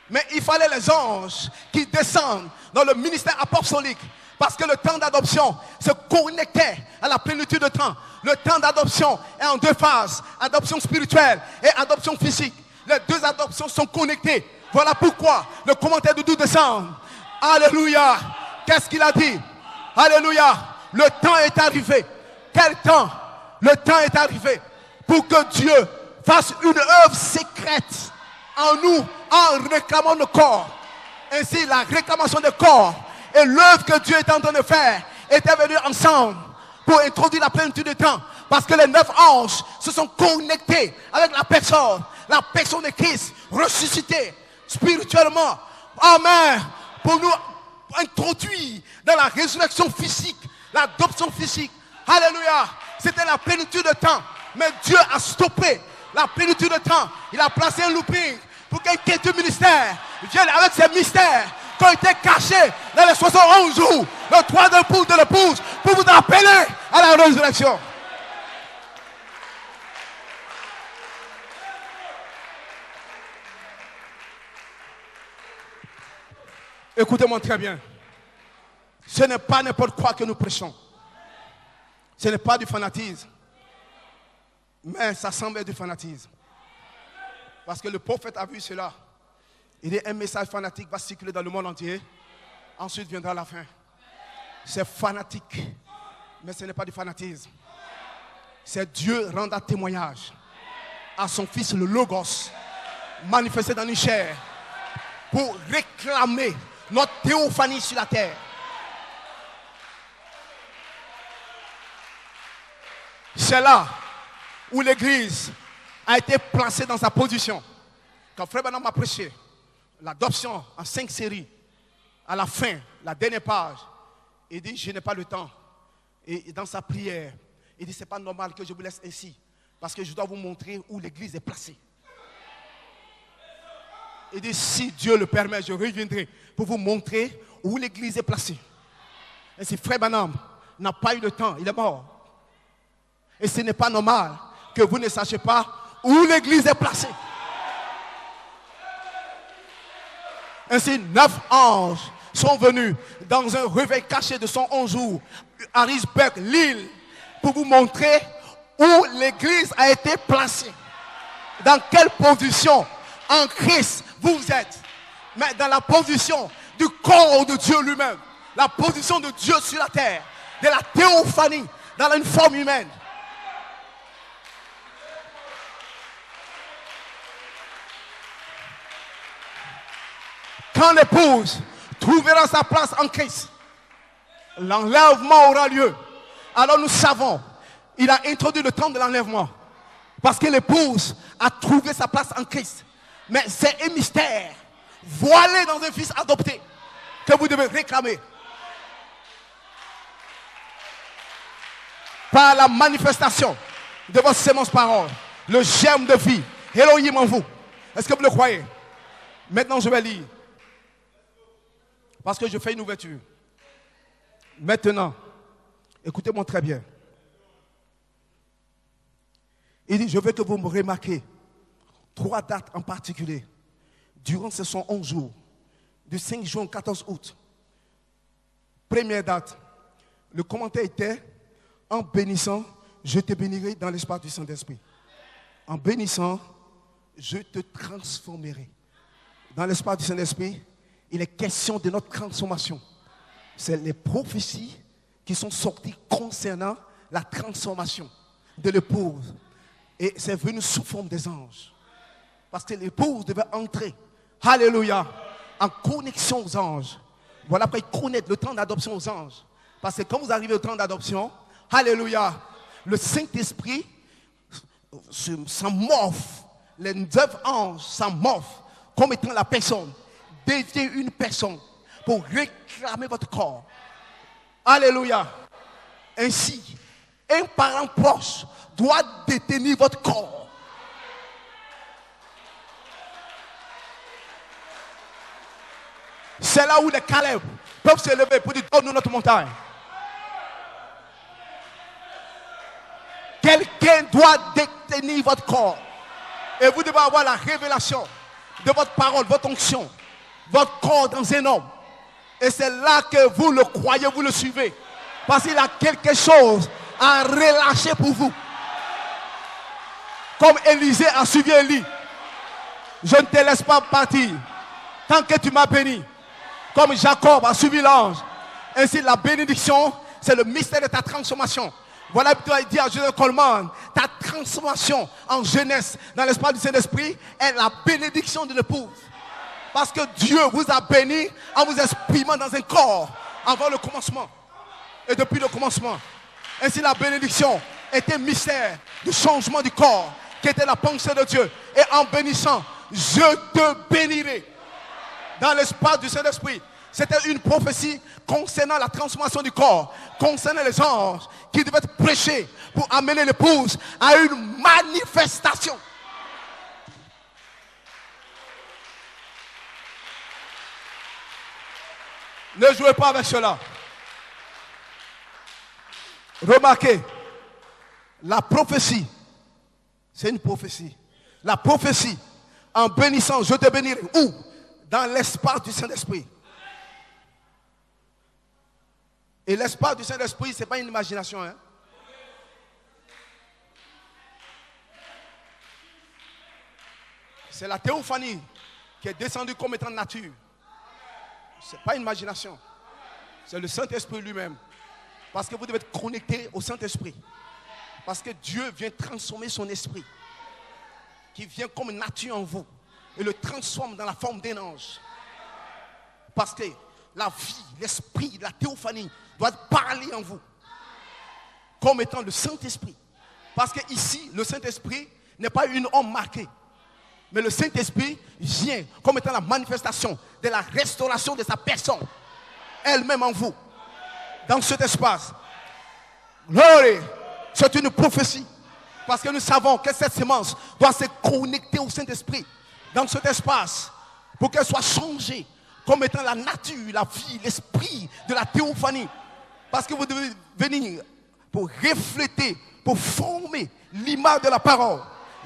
Mais il fallait les anges qui descendent dans le ministère apostolique. Parce que le temps d'adoption se connectait à la plénitude de temps. Le temps d'adoption est en 2 phases. Adoption spirituelle et adoption physique. Les 2 adoptions sont connectées. Voilà pourquoi le commentaire de 12 décembre. Alléluia. Qu'est-ce qu'il a dit? Alléluia. Le temps est arrivé. Quel temps? Le temps est arrivé pour que Dieu fasse une œuvre secrète en nous en réclamant le corps. Ainsi, la réclamation du corps et l'œuvre que Dieu est en train de faire étaient venus ensemble pour introduire la plénitude du temps Parce que les 9 anges se sont connectés avec la personne de Christ, ressuscité spirituellement. Amen. Pour nous introduire dans la résurrection physique, l'adoption physique. Alléluia. C'était la plénitude de temps. Mais Dieu a stoppé la plénitude de temps. Il a placé un looping pour qu'un ministère vienne avec ces mystères qui ont été cachés dans les 71 jours. Le 3 de l'épouse pour vous appeler à la résurrection. Écoutez-moi très bien. Ce n'est pas n'importe quoi que nous prêchons. Ce n'est pas du fanatisme. Mais ça semble être du fanatisme. Parce que le prophète a vu cela. Il dit un message fanatique va circuler dans le monde entier. Ensuite viendra la fin. C'est fanatique. Mais ce n'est pas du fanatisme. C'est Dieu rendre témoignage à son fils le Logos, manifesté dans une chair, pour réclamer notre théophanie sur la terre. C'est là où l'Église a été placée dans sa position. Quand Frère Branham a prêché l'adoption en 5 séries, à la fin, la dernière page, il dit, je n'ai pas le temps. Et dans sa prière, il dit, ce n'est pas normal que je vous laisse ainsi, parce que je dois vous montrer où l'Église est placée. Il dit, si Dieu le permet, je reviendrai pour vous montrer où l'Église est placée. Et si Frère Branham n'a pas eu le temps, il est mort. Et ce n'est pas normal que vous ne sachiez pas où l'Église est placée. Ainsi, 9 anges sont venus dans un réveil caché de 111 jours à Harrisburg, Lille, pour vous montrer où l'Église a été placée. Dans quelle position en Christ vous êtes. Mais dans la position du corps de Dieu lui-même. La position de Dieu sur la terre. De la théophanie dans une forme humaine. Quand l'épouse trouvera sa place en Christ, l'enlèvement aura lieu. Alors nous savons, il a introduit le temps de l'enlèvement. Parce que l'épouse a trouvé sa place en Christ. Mais c'est un mystère voilé dans un fils adopté que vous devez réclamer. Par la manifestation de votre sémence parole, le germe de vie, Elohim en vous. Est-ce que vous le croyez? Maintenant je vais lire. Parce que je fais une ouverture. Maintenant, écoutez-moi très bien. Il dit, je veux que vous me remarquez 3 dates en particulier. Durant ces 111 jours, du 5 juin au 14 août. Première date, le commentaire était, en bénissant, je te bénirai dans l'espace du Saint-Esprit. En bénissant, je te transformerai. Dans l'espace du Saint-Esprit, il est question de notre transformation. C'est les prophéties qui sont sorties concernant la transformation de l'épouse. Et c'est venu sous forme des anges. Parce que l'épouse devait entrer, alléluia, en connexion aux anges. Voilà pourquoi il connaît le temps d'adoption aux anges. Parce que quand vous arrivez au temps d'adoption, alléluia, le Saint-Esprit s'amorphe. Les 9 anges s'amorphent comme étant la personne. Devient une personne pour réclamer votre corps. Alléluia. Ainsi, un parent proche doit détenir votre corps. C'est là où les Caleb peuvent se lever pour dire, donne-nous notre montagne. Quelqu'un doit détenir votre corps. Et vous devez avoir la révélation de votre parole, votre onction, votre corps dans un homme. Et c'est là que vous le croyez, vous le suivez. Parce qu'il a quelque chose à relâcher pour vous. Comme Élisée a suivi Élie. Je ne te laisse pas partir tant que tu m'as béni. Comme Jacob a suivi l'ange. Ainsi la bénédiction, c'est le mystère de ta transformation. Voilà pourquoi il dit à Joseph Coleman, ta transformation en jeunesse dans l'espace du Saint-Esprit est la bénédiction de l'épouse. Parce que Dieu vous a béni en vous exprimant dans un corps avant le commencement. Et depuis le commencement. Ainsi la bénédiction était mystère du changement du corps, qui était la pensée de Dieu. Et en bénissant, je te bénirai. Dans l'espace du Saint-Esprit, c'était une prophétie concernant la transformation du corps, concernant les anges qui devaient être prêchés pour amener l'épouse à une manifestation. Ne jouez pas avec cela. Remarquez, la prophétie, c'est une prophétie. La prophétie, en bénissant, je te bénirai. Où? Dans l'espace du Saint-Esprit. Et l'espace du Saint-Esprit, ce n'est pas une imagination. Hein? C'est la théophanie qui est descendue comme étant nature. Ce n'est pas une imagination. C'est le Saint-Esprit lui-même. Parce que vous devez être connecté au Saint-Esprit. Parce que Dieu vient transformer son esprit. Qui vient comme nature en vous. Et le transforme dans la forme d'un ange. Parce que la vie, l'esprit, la théophanie doit parler en vous. Comme étant le Saint-Esprit. Parce que ici, le Saint-Esprit n'est pas une homme marquée. Mais le Saint-Esprit vient comme étant la manifestation de la restauration de sa personne. Elle-même en vous. Dans cet espace. Glory. C'est une prophétie. Parce que nous savons que cette semence doit se connecter au Saint-Esprit. Dans cet espace. Pour qu'elle soit changée. Comme étant la nature, la vie, l'esprit de la théophanie. Parce que vous devez venir pour refléter, pour former l'image de la parole.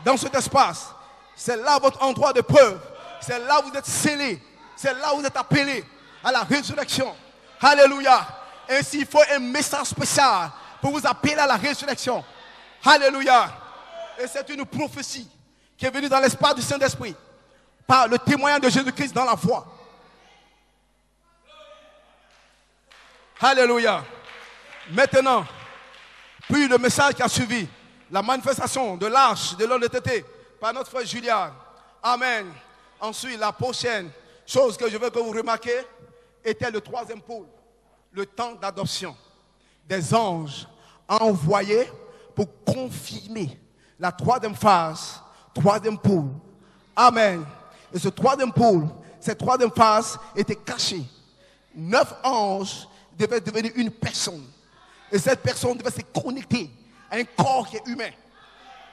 Dans cet espace. C'est là votre endroit de preuve. C'est là où vous êtes scellés. C'est là où vous êtes appelés à la résurrection. Alléluia. Ainsi, il faut un message spécial pour vous appeler à la résurrection. Alléluia. Et c'est une prophétie qui est venue dans l'espace du Saint-Esprit par le témoignage de Jésus-Christ dans la foi. Alléluia. Maintenant, puis le message qui a suivi, la manifestation de l'arche de l'honnêteté par notre frère Julien. Amen. Ensuite, la prochaine chose que je veux que vous remarquiez était le troisième pôle, le temps d'adoption. Des anges envoyés pour confirmer la troisième phase, troisième pôle. Amen. Et ce troisième pôle, cette troisième phase était cachée. 9 anges devaient devenir une personne. Et cette personne devait se connecter à un corps qui est humain.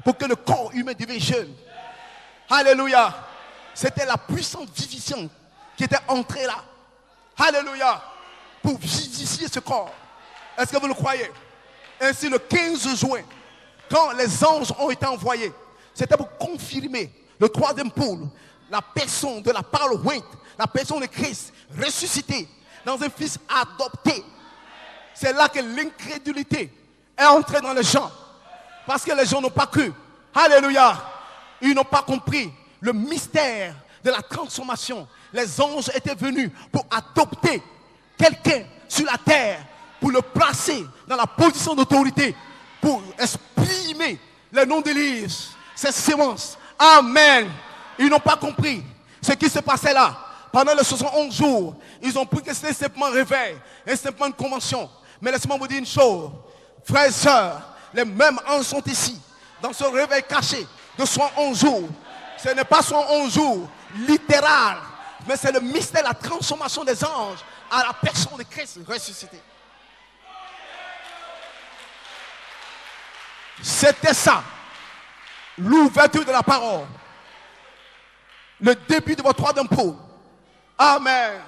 Pour que le corps humain devienne jeune. Alléluia. C'était la puissante vivifiante qui était entrée là. Alléluia. Pour vivifier ce corps. Est-ce que vous le croyez? Ainsi, le 15 juin, quand les anges ont été envoyés, c'était pour confirmer le troisième pôle, la personne de la parole ointe, la personne de Christ ressuscité dans un fils adopté. C'est là que l'incrédulité est entrée dans les gens. Parce que les gens n'ont pas cru. Alléluia. Ils n'ont pas compris le mystère de la transformation. Les anges étaient venus pour adopter quelqu'un sur la terre, pour le placer dans la position d'autorité, pour exprimer les noms d'Élise, ces sémences. Amen. Ils n'ont pas compris ce qui se passait là. Pendant les 71 jours, ils ont pris que c'était simplement un réveil, un simplement une convention. Mais laissez-moi vous dire une chose, frères et sœurs, les mêmes anges sont ici, dans ce réveil caché de 71 jours. Ce n'est pas 71 jours littéral, mais c'est le mystère de la transformation des anges à la personne de Christ ressuscité. C'était ça, l'ouverture de la parole, le début de votre troisième pôle. Amen.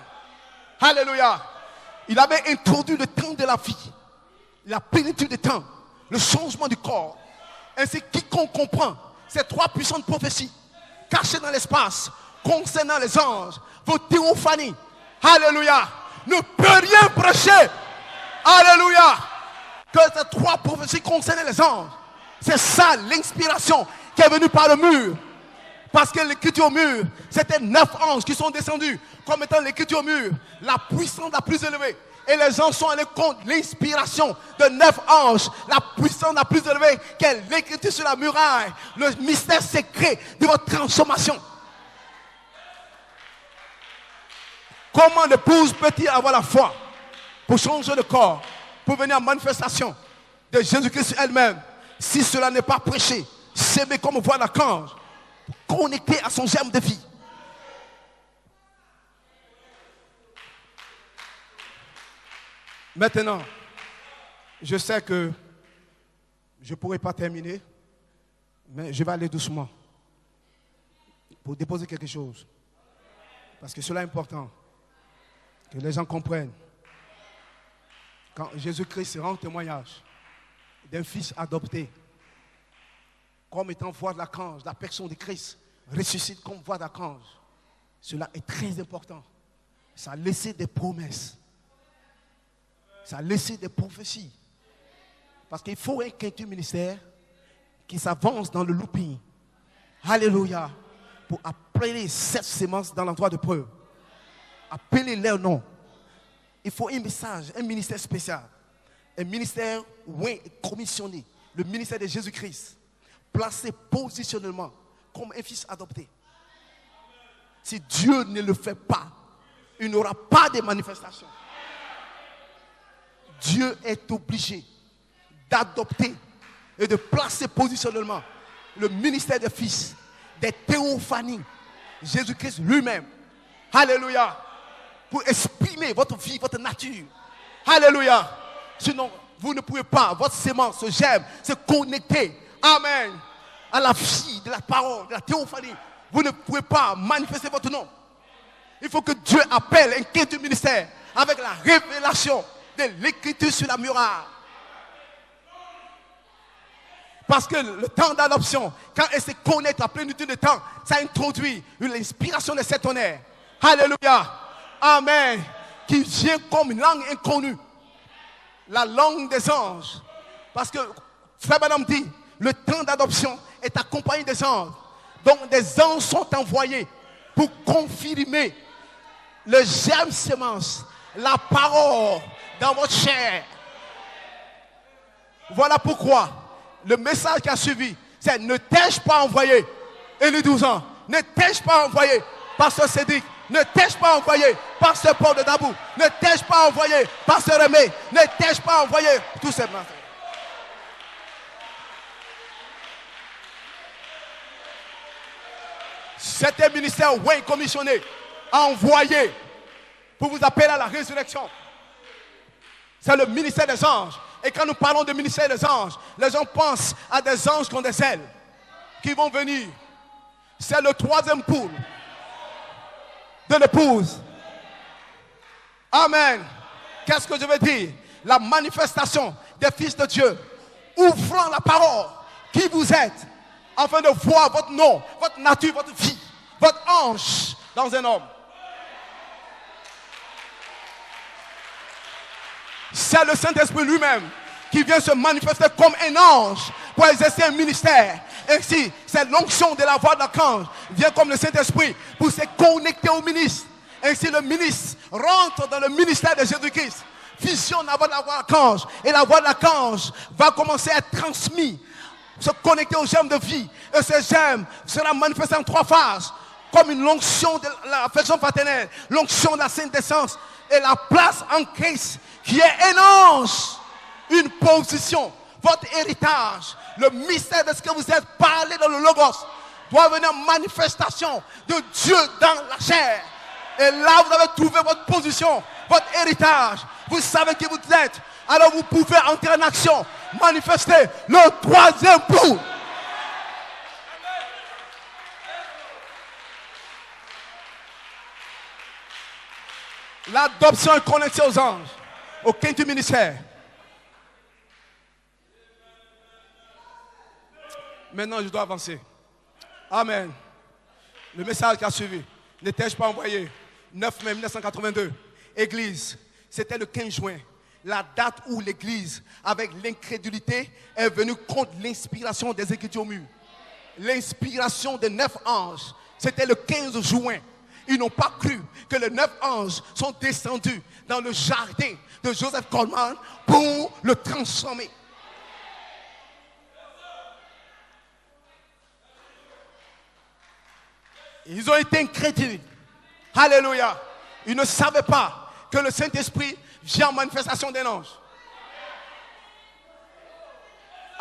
Alléluia. Il avait introduit le temps de la vie, la plénitude du temps, le changement du corps. Ainsi, quiconque comprend ces trois puissantes prophéties cachées dans l'espace concernant les anges, vos théophanies, alléluia, ne peut rien prêcher. Alléluia. Que ces trois prophéties concernent les anges. C'est ça l'inspiration qui est venue par le mur. Parce que l'écriture au mur, c'était 9 anges qui sont descendus comme étant l'écriture au mur, la puissance la plus élevée. Et les gens sont allés contre l'inspiration de 9 anges, la puissance la plus élevée qu'est l'écriture sur la muraille, le mystère secret de votre transformation. Comment l'épouse peut-il avoir la foi pour changer de corps, pour venir en manifestation de Jésus-Christ elle-même, Si cela n'est pas prêché, s'aimer comme voix d'archange, connecté à son germe de vie. Maintenant, je sais que je ne pourrai pas terminer, mais je vais aller doucement pour déposer quelque chose. Parce que cela est important, que les gens comprennent. Quand Jésus-Christ rend témoignage d'un fils adopté, comme étant voix de l'archange, la personne de Christ ressuscite comme voix d'archange. Cela est très important. Ça a laissé des promesses. Ça a laissé des prophéties. Parce qu'il faut un quintuple ministère qui s'avance dans le looping. Alléluia. Pour appeler cette sémence dans l'endroit de preuve. Appeler leur nom. Il faut un message, un ministère spécial. Un ministère commissionné. Le ministère de Jésus-Christ. Placé positionnellement comme un fils adopté. Si Dieu ne le fait pas, il n'y aura pas de manifestation. Dieu est obligé d'adopter et de placer positionnellement le ministère des fils, des théophanies, Jésus-Christ lui-même. Alléluia. Pour exprimer votre vie, votre nature. Alléluia. Sinon, vous ne pouvez pas, votre sémence, ce germe, se connecter. Amen. À la vie de la parole, de la théophanie. Vous ne pouvez pas manifester votre nom. Il faut que Dieu appelle un quintuple ministère avec la révélation de l'écriture sur la muraille. Parce que le temps d'adoption, quand elle se connecte à la plénitude de temps, ça introduit l'inspiration de cet honneur. Alléluia. Amen. Qui vient comme une langue inconnue. La langue des anges. Parce que Frère Branham dit, le temps d'adoption est accompagné des anges. Donc des anges sont envoyés pour confirmer le germe sémence, la parole dans votre chair. Voilà pourquoi le message qui a suivi, c'est ne t'ai-je pas envoyé? Et les 12 ans, ne t'ai-je pas envoyé? Pasteur Cédric, ne t'ai-je pas envoyé? Pasteur Paul de Dabou, ne t'ai-je pas envoyé? Pasteur Rémé, ne t'ai-je pas envoyé? Tout simplement. C'était un ministère commissionné, envoyé pour vous appeler à la résurrection. C'est le ministère des anges. Et quand nous parlons de ministère des anges, les gens pensent à des anges qui ont des ailes, qui vont venir. C'est le troisième poule de l'épouse. Amen. Qu'est-ce que je veux dire? La manifestation des fils de Dieu, ouvrant la parole, qui vous êtes, afin de voir votre nom, votre nature, votre vie, votre ange dans un homme. C'est le Saint-Esprit lui-même qui vient se manifester comme un ange pour exercer un ministère. Ainsi, c'est l'onction de la voix de l'archange vient comme le Saint-Esprit pour se connecter au ministre. Ainsi, le ministre rentre dans le ministère de Jésus-Christ, fusionne avec la voix de l'archange, et la voix de l'archange va commencer à être transmise, se connecter aux germes de vie. Et ces germes sera manifesté en 3 phases, comme une onction de l'affection fraternelle, l'onction de la sainte essence et la place en Christ qui est un ange, une position, votre héritage, le mystère de ce que vous êtes parlé dans le Logos doit venir en manifestation de Dieu dans la chair. Et là, vous avez trouvé votre position, votre héritage. Vous savez qui vous êtes. Alors vous pouvez entrer en action, manifester le troisième pouls. L'adoption est connectée aux anges, au quintuple ministère. Maintenant, je dois avancer. Amen. Le message qui a suivi. N'étais-je pas envoyé? 9 mai 1982. Église. C'était le 15 juin. La date où l'église, avec l'incrédulité, est venue contre l'inspiration des Écritures mûres. L'inspiration des 9 anges. C'était le 15 juin. Ils n'ont pas cru que les 9 anges sont descendus dans le jardin de Joseph Coleman pour le transformer. Ils ont été incrédules. Alléluia. Ils ne savaient pas que le Saint-Esprit vient en manifestation d'un ange.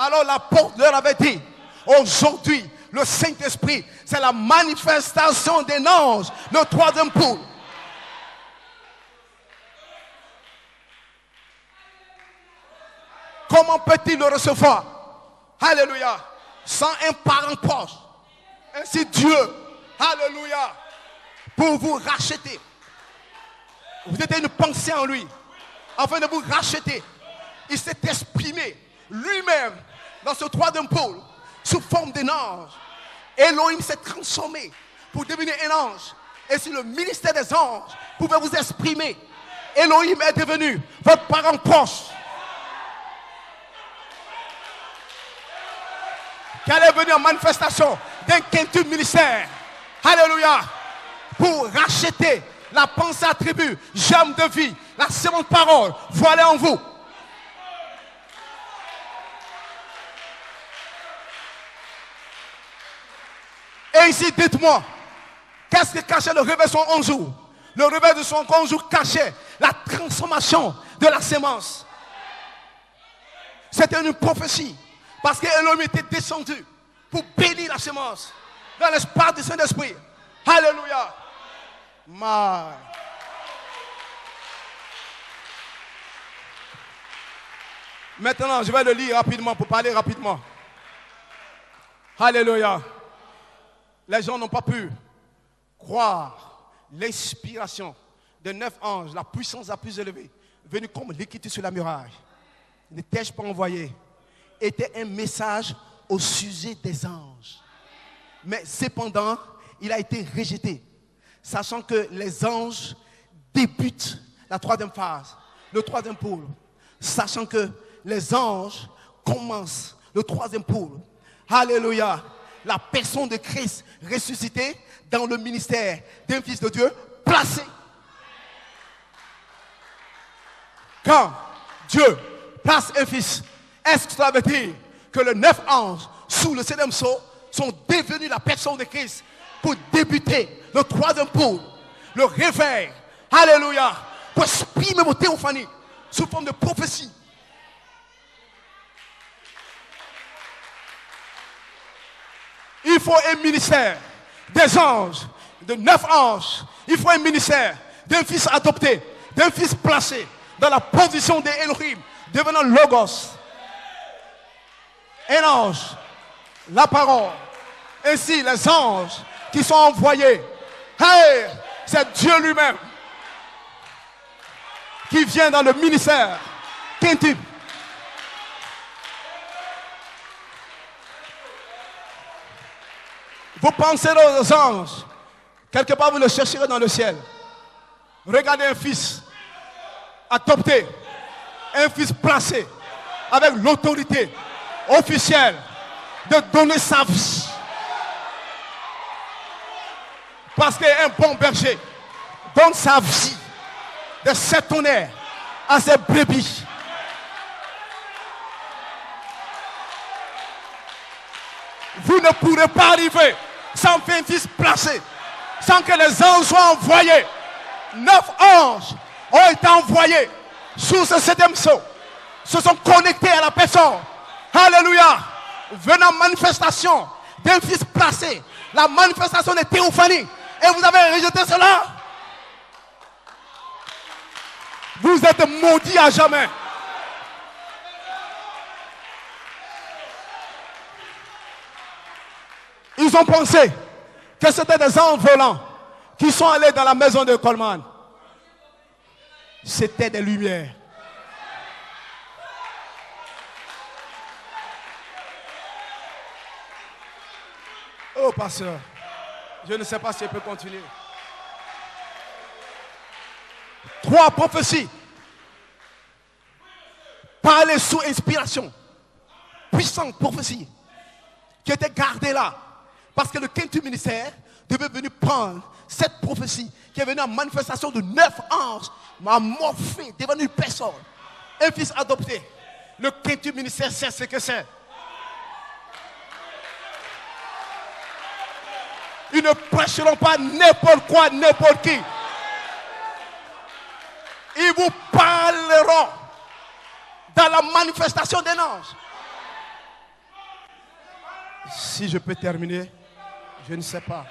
Alors l'apôtre leur avait dit, aujourd'hui, le Saint-Esprit, c'est la manifestation d'un ange, le troisième poule. Comment peut-il le recevoir? Alléluia. Sans un parent proche. Ainsi Dieu, alléluia, pour vous racheter. Vous êtes une pensée en lui, afin de vous racheter. Il s'est exprimé lui-même dans ce troisième pôle, sous forme d'un ange. Elohim s'est transformé pour devenir un ange. Et si le ministère des anges pouvait vous exprimer, Elohim est devenu votre parent proche. Qui allait venir en manifestation d'un quintuple ministère. Alléluia. Pour racheter la pensée attribue, germe de vie, la seconde parole, voilà en vous. Et ici, dites-moi, qu'est-ce que cachait le réveil de son 11 jours? Le réveil de son 11 jours cachait la transformation de la sémence. C'était une prophétie. Parce que Elohim était descendu pour bénir la semence dans l'espace du Saint-Esprit. Alléluia. Maintenant, je vais le lire rapidement pour parler rapidement. Alléluia. Les gens n'ont pas pu croire l'inspiration de 9 anges, la puissance la plus élevée, venue comme l'écriture sur la muraille. N'étais-je pas envoyé? Était un message au sujet des anges. Mais cependant, il a été rejeté, sachant que les anges débutent la troisième phase, le troisième pôle, sachant que les anges commencent le troisième pôle. Alléluia. La personne de Christ ressuscité dans le ministère d'un fils de Dieu placé. Quand Dieu place un fils, est-ce que cela veut dire que les 9 anges sous le septième sceau sont devenus la personne de Christ pour débuter le troisième pôle, le réveil, alléluia, pour exprimer vos théophanies sous forme de prophétie. Il faut un ministère des anges, de 9 anges. Il faut un ministère d'un fils adopté, d'un fils placé dans la position d'Elohim, devenant Logos. Un ange, la parole. Ainsi, les anges qui sont envoyés, hey, c'est Dieu lui-même qui vient dans le ministère quintuple. Vous pensez aux anges, quelque part vous le chercherez dans le ciel. Regardez un fils adopté, un fils placé avec l'autorité officielle de donner sa vie. Parce qu'un bon berger donne sa vie de cet honneur à ses brebis. Vous ne pourrez pas arriver sans faire un fils placé, sans que les anges soient envoyés. 9 anges ont été envoyés sous ce septième sceau, se sont connectés à la personne. Alléluia. Venant manifestation d'un fils placé, la manifestation de théophanie. Et vous avez rejeté cela. Vous êtes maudits à jamais. Ils ont pensé que c'était des anges volants qui sont allés dans la maison de Coleman. C'était des lumières. Oh, pasteur, je ne sais pas si je peux continuer. 3 prophéties. Parler sous inspiration. Puissante prophétie. Qui était gardée là. Parce que le quintuple ministère devait venir prendre cette prophétie qui est venue en manifestation de 9 anges, m'a morphé, devenu une personne. Un fils adopté. Le quintuple ministère sait ce que c'est. Ils ne prêcheront pas n'importe quoi, n'importe qui. Ils vous parleront dans la manifestation d'un ange. Si je peux terminer, je ne sais pas.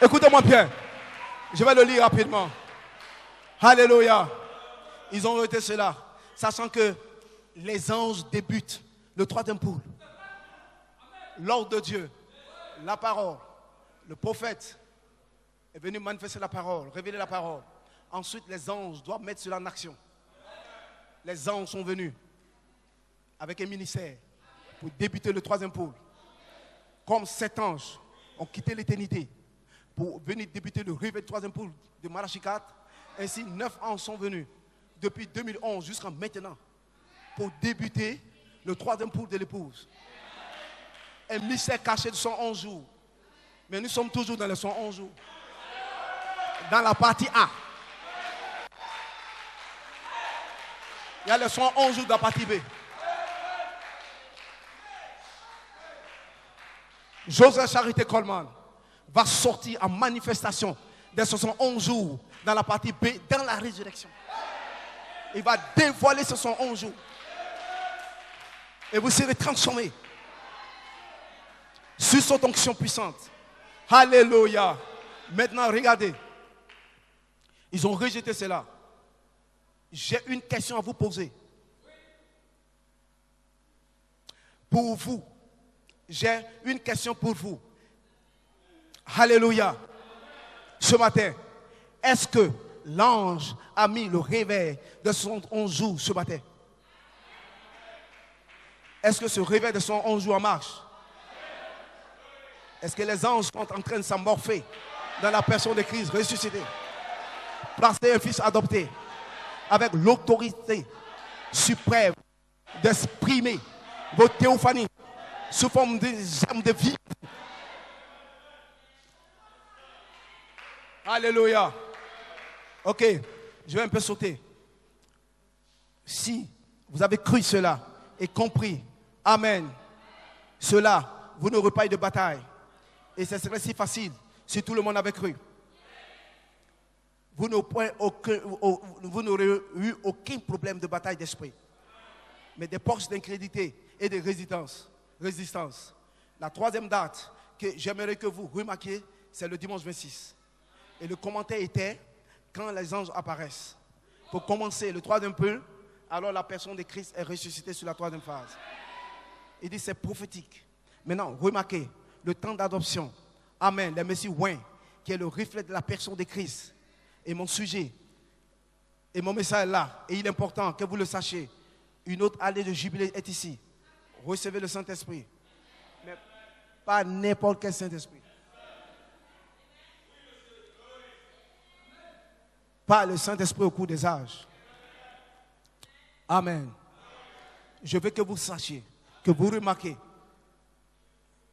Écoutez-moi bien. Je vais le lire rapidement. Alléluia. Ils ont rejeté cela, sachant que les anges débutent le troisième poule. L'ordre de Dieu, la parole, le prophète est venu manifester la parole, révéler la parole. Ensuite, les anges doivent mettre cela en action. Les anges sont venus avec un ministère pour débuter le troisième pôle. Comme 7 anges ont quitté l'éternité pour venir débuter le réveil du troisième pôle de Malachie 4, ainsi 9 anges sont venus depuis 2011 jusqu'à maintenant pour débuter le troisième pôle de l'épouse. Un mystère caché de 111 jours. Mais nous sommes toujours dans les 111 jours. Dans la partie A. Il y a les 111 jours de la partie B. Joseph Charité Coleman va sortir en manifestation des 111 jours dans la partie B, dans la résurrection. Il va dévoiler ce 111 jours. Et vous serez transformés sur cette onction puissante. Alléluia. Maintenant, regardez. Ils ont rejeté cela. J'ai une question à vous poser. Pour vous. J'ai une question pour vous. Alléluia. Ce matin, est-ce que l'ange a mis le réveil de son 11 jours ce matin? Est-ce que ce réveil de son 11 jours en marche? Est-ce que les anges sont en train de s'amorpher dans la personne de Christ ressuscité? Placer un fils adopté avec l'autorité suprême d'exprimer votre théophanie sous forme de gemmes de vie. Alléluia. Ok, je vais un peu sauter. Si vous avez cru cela et compris, amen, cela, vous n'aurez pas eu de bataille. Et ce serait si facile si tout le monde avait cru. Vous n'aurez eu aucun problème de bataille d'esprit. Mais des forces d'incrédulité et de résistance. La troisième date que j'aimerais que vous remarquiez, c'est le dimanche 26. Et le commentaire était quand les anges apparaissent. Pour commencer le troisième pôle, alors la personne de Christ est ressuscitée sur la troisième phase. Il dit c'est prophétique. Maintenant, remarquez le temps d'adoption. Amen. Le Messie oint, qui est le reflet de la personne de Christ. Et mon sujet, et mon message est là. Et il est important que vous le sachiez. Une autre allée de jubilé est ici. Recevez le Saint-Esprit. Mais pas n'importe quel Saint-Esprit. Pas le Saint-Esprit au cours des âges. Amen. Je veux que vous sachiez, que vous remarquez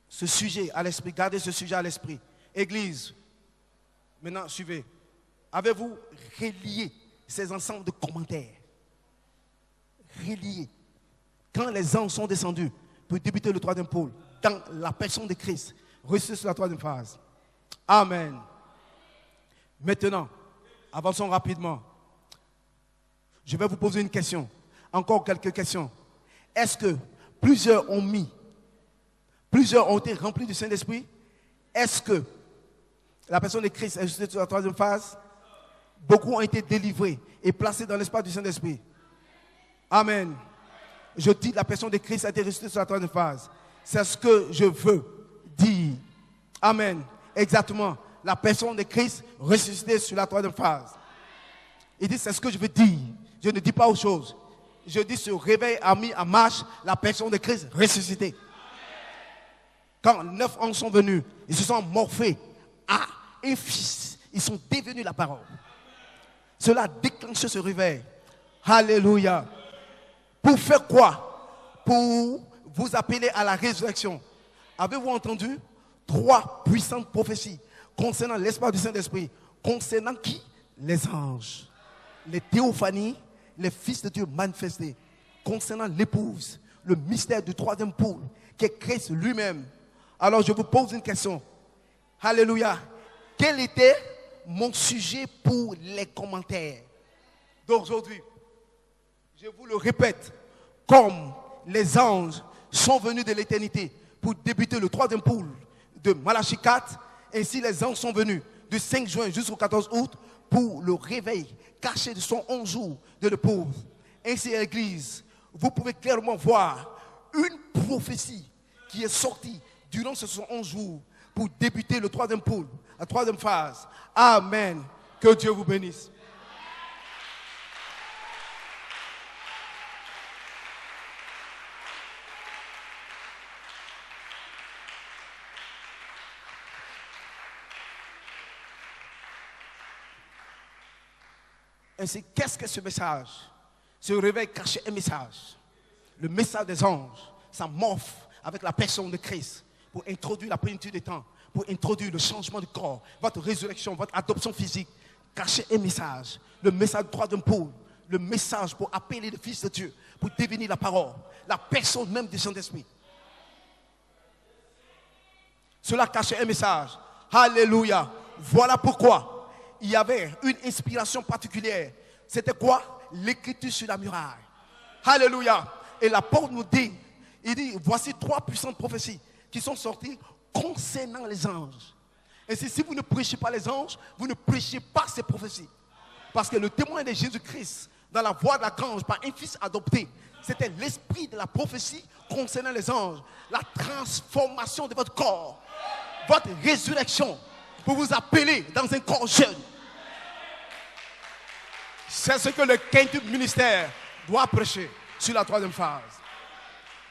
ce sujet à l'esprit. Gardez ce sujet à l'esprit. Église, maintenant suivez. Avez-vous relié ces ensembles de commentaires? Relié. Quand les anges sont descendus pour débuter le troisième pôle, dans la personne de Christ, ressuscité sur la troisième phase. Amen. Maintenant, avançons rapidement. Je vais vous poser une question. Encore quelques questions. Est-ce que plusieurs ont été remplis du Saint-Esprit? Est-ce que la personne de Christ est ressuscitée sur la troisième phase? Beaucoup ont été délivrés et placés dans l'espace du Saint-Esprit. Amen. Je dis la personne de Christ a été ressuscitée sur la troisième phase. C'est ce que je veux dire. Amen. Exactement. La personne de Christ ressuscitée sur la troisième phase. Il dit c'est ce que je veux dire. Je ne dis pas autre chose. Je dis ce réveil a mis en marche la personne de Christ ressuscitée. Quand 9 anges sont venus, ils se sont morphés à un fils. Ils sont devenus la parole. Cela a déclenché ce réveil. Alléluia. Pour faire quoi? Pour vous appeler à la résurrection. Avez-vous entendu 3 puissantes prophéties concernant l'espace du Saint-Esprit? Concernant qui? Les anges. Les théophanies, les fils de Dieu manifestés. Concernant l'épouse, le mystère du troisième pôle, qui est Christ lui-même. Alors je vous pose une question. Alléluia. Quel était mon sujet pour les commentaires d'aujourd'hui? Je vous le répète, comme les anges sont venus de l'éternité pour débuter le troisième poule de Malachie 4, ainsi les anges sont venus du 5 juin jusqu'au 14 août pour le réveil caché de son 11 jours de l'épouse. Ainsi à l'église, vous pouvez clairement voir une prophétie qui est sortie durant ce 11 jours pour débuter le troisième poule, la troisième phase. Amen. Que Dieu vous bénisse. Ainsi, qu'est-ce que ce message? Ce réveil cache un message. Le message des anges, ça morphe avec la personne de Christ pour introduire la plénitude des temps, pour introduire le changement du corps, votre résurrection, votre adoption physique. Cachez un message. Le message du troisième pôle, le message pour appeler le Fils de Dieu, pour devenir la parole, la personne même du Saint-Esprit. Cela cachait un message. Alléluia. Voilà pourquoi il y avait une inspiration particulière. C'était quoi? L'écriture sur la muraille. Alléluia. Et l'apôtre nous dit, il dit, voici 3 puissantes prophéties qui sont sorties concernant les anges. Et si vous ne prêchez pas les anges, vous ne prêchez pas ces prophéties. Parce que le témoin de Jésus-Christ, dans la voix de l'archange, par un fils adopté, c'était l'esprit de la prophétie concernant les anges. La transformation de votre corps, votre résurrection, pour vous appeler dans un corps jeune. C'est ce que le quintuple ministère doit prêcher sur la troisième phase.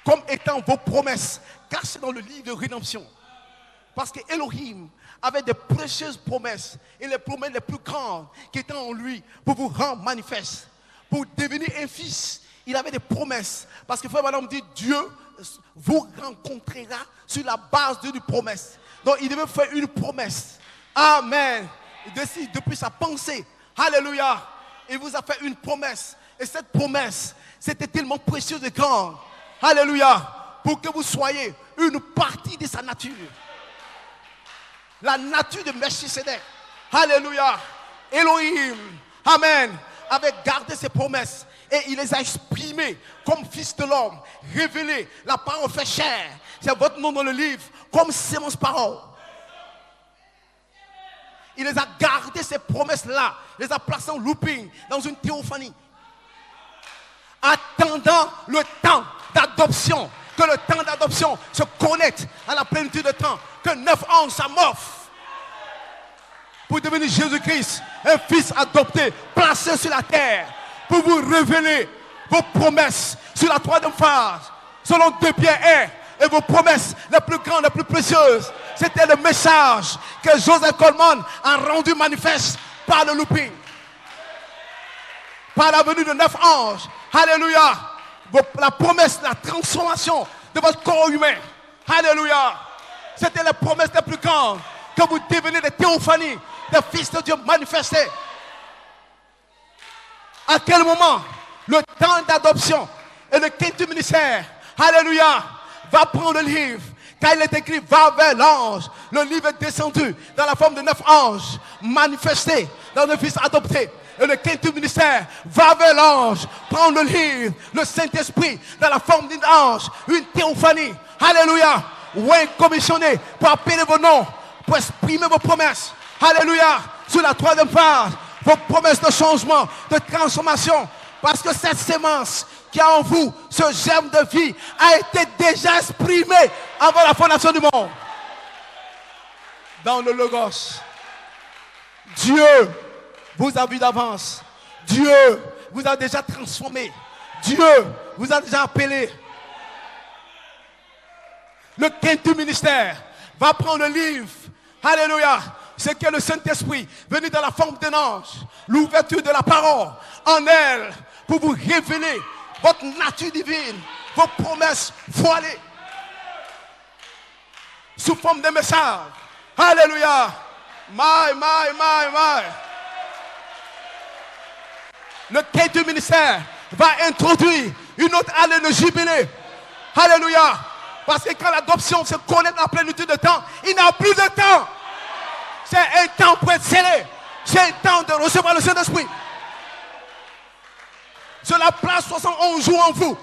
Comme étant vos promesses cachées dans le livre de rédemption. Parce que Elohim avait des précieuses promesses et les promesses les plus grandes qui étaient en lui pour vous rendre manifeste. Pour devenir un fils, il avait des promesses. Parce que frère madame dit, Dieu vous rencontrera sur la base d'une promesse. Donc il devait faire une promesse. Amen. Il décide depuis sa pensée. Alléluia. Il vous a fait une promesse. Et cette promesse, c'était tellement précieux et grande. Alléluia. Pour que vous soyez une partie de sa nature. La nature de Melchisedec. Alléluia. Elohim. Amen. Avait gardé ses promesses. Et il les a exprimées comme fils de l'homme. Révélé. La parole fait chair. C'est votre nom dans le livre. Comme sémence parole. Il les a gardé ces promesses-là. Il les a placées en looping, dans une théophanie. Attendant le temps d'adoption. Que le temps d'adoption se connecte à la plénitude de temps. Que 9 ans s'amorphent. Pour devenir Jésus-Christ, un fils adopté, placé sur la terre. Pour vous révéler vos promesses sur la troisième phase. Selon 2 Pierre 1. Et vos promesses les plus grandes, les plus précieuses. C'était le message que Joseph Coleman a rendu manifeste par le looping. Par la venue de 9 anges. Alléluia. La promesse, la transformation de votre corps humain. Alléluia. C'était les promesses les plus grandes. Que vous devenez des théophanies, des fils de Dieu manifestés. À quel moment le temps d'adoption et le quintuple ministère, alléluia, va prendre le livre. Car il est écrit, va vers l'ange. Le livre est descendu dans la forme de 9 anges, manifestés dans le fils adopté. Et le quintuple ministère va vers l'ange, prendre le livre, le Saint-Esprit, dans la forme d'un ange, une théophanie. Alléluia. Ou un commissionné pour appeler vos noms, pour exprimer vos promesses. Alléluia. Sur la troisième phase, vos promesses de changement, de transformation. Parce que cette sémence qui a en vous, ce germe de vie, a été déjà exprimé avant la fondation du monde. Dans le Logos. Dieu vous a vu d'avance. Dieu vous a déjà transformé. Dieu vous a déjà appelé. Le quintuple ministère va prendre le livre. Alléluia. C'est que le Saint-Esprit, venu dans la forme d'un ange, l'ouverture de la parole en elle, pour vous révéler votre nature divine, vos promesses voilées, sous forme de message. Alléluia. My. Le quintuple ministère va introduire une autre année de jubilé. Alléluia. Parce que quand l'adoption se connaît dans la plénitude de temps, il n'y a plus de temps. C'est un temps pour être scellé. C'est un temps de recevoir le Saint-Esprit. Cela place 71 jours en vous.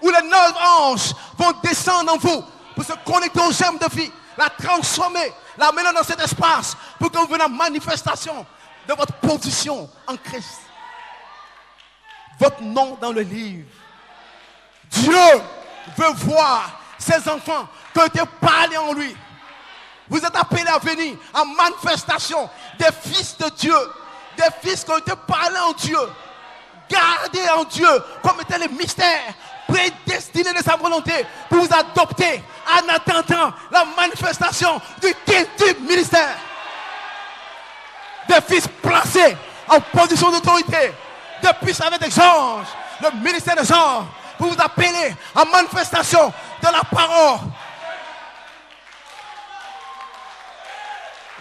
Où les 9 anges vont descendre en vous pour se connecter aux gemmes de vie, la transformer, la mener dans cet espace pour que vous veniez en manifestation de votre position en Christ. Votre nom dans le livre. Dieu veut voir ses enfants qui ont été parlés en lui. Vous êtes appelés à venir en manifestation des fils de Dieu, des fils qui ont été parlés en Dieu, gardés en Dieu comme étant les mystères prédestinés de sa volonté pour vous adopter en attendant la manifestation du ministère. Des fils placés en position d'autorité, des fils avec des anges, le ministère des anges, pour vous appeler en manifestation de la parole.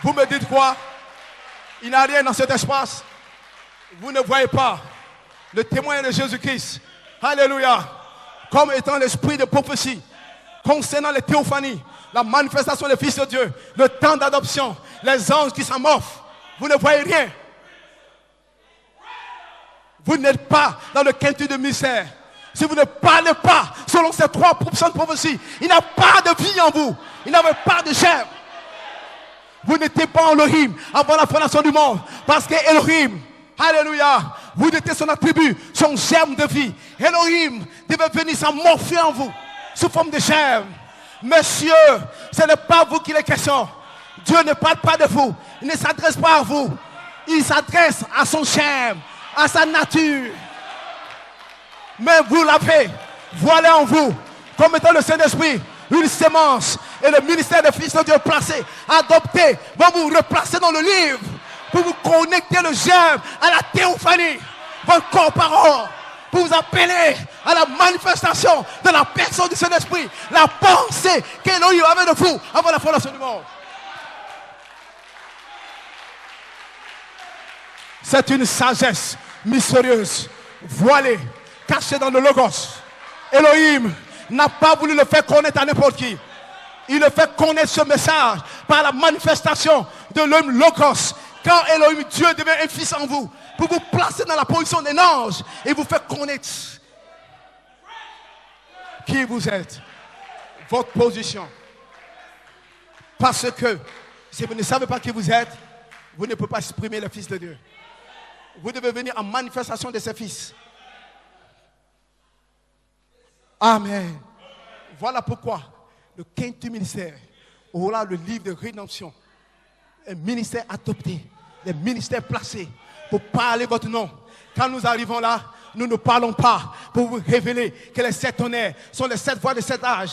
Vous me dites quoi? Il n'y a rien dans cet espace. Vous ne voyez pas le témoin de Jésus-Christ. Alléluia. Comme étant l'esprit de prophétie concernant les théophanies, la manifestation des fils de Dieu, le temps d'adoption, les anges qui s'amorphent. Vous ne voyez rien. Vous n'êtes pas dans le quintuple de mystère. Si vous ne parlez pas selon ces 3% de prophétie, il n'y a pas de vie en vous. Il n'y avait pas de chair. Vous n'étiez pas en Elohim avant la fondation du monde. Parce que Elohim, alléluia, vous étiez son attribut, son germe de vie. Elohim devait venir s'amorpher en vous sous forme de germe. Monsieur, ce n'est pas vous qui est question. Dieu ne parle pas de vous. Il ne s'adresse pas à vous. Il s'adresse à son germe, à sa nature. Mais vous l'avez voilé en vous comme étant le Saint-Esprit, une sémence. Et le ministère des fils de Dieu placé, adopté, va vous replacer dans le livre pour vous connecter le germe à la théophanie, votre corps parole, pour vous appeler à la manifestation de la personne du Saint-Esprit, la pensée qu'Élohim avait de vous avant la fondation du monde. C'est une sagesse mystérieuse, voilée, cachée dans le Logos. Elohim n'a pas voulu le faire connaître à n'importe qui. Il le fait connaître ce message par la manifestation de l'homme Logos. Quand Elohim, Dieu devient un fils en vous, pour vous placer dans la position d'un ange et vous faire connaître qui vous êtes, votre position. Parce que si vous ne savez pas qui vous êtes, vous ne pouvez pas exprimer le Fils de Dieu. Vous devez venir en manifestation de ses fils. Amen. Voilà pourquoi le quintuple ministère aura le livre de rédemption. Un ministère adopté, des ministères placés pour parler votre nom. Quand nous arrivons là, nous ne parlons pas pour vous révéler que les 7 tonnerres sont les 7 voix de cet âge.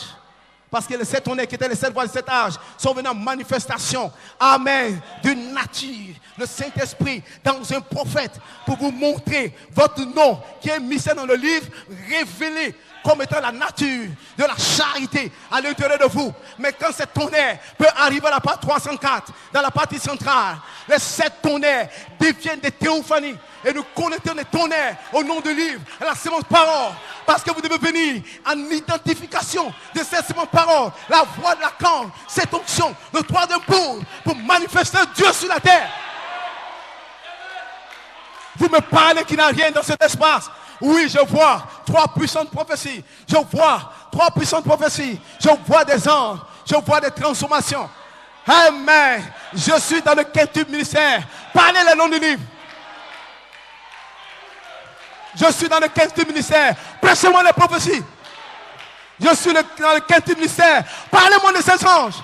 Parce que les 7 tonnerres qui étaient les 7 voix de cet âge sont venus en manifestation, amen, d'une nature, le Saint-Esprit dans un prophète pour vous montrer votre nom qui est mis dans le livre, révélé comme étant la nature de la charité à l'intérieur de vous. Mais quand ces tonnerres peut arriver à la part 304, dans la partie centrale, les 7 tonnerres deviennent des théophanies. Et nous connectons les tonnerres au nom du livre, à la sémence parole. Parce que vous devez venir en identification de cette sémence parole, la voix de la corne, cette onction, le troisième pour manifester Dieu sur la terre. Vous me parlez qu'il n'y a rien dans cet espace. Oui, je vois 3 puissantes prophéties. Je vois 3 puissantes prophéties. Je vois des anges. Je vois des transformations. Amen. Je suis dans le quintuple ministère. Parlez le nom du livre. Je suis dans le quintuple ministère. Prêchez-moi les prophéties. Je suis dans le quintuple ministère. Parlez-moi de ces anges.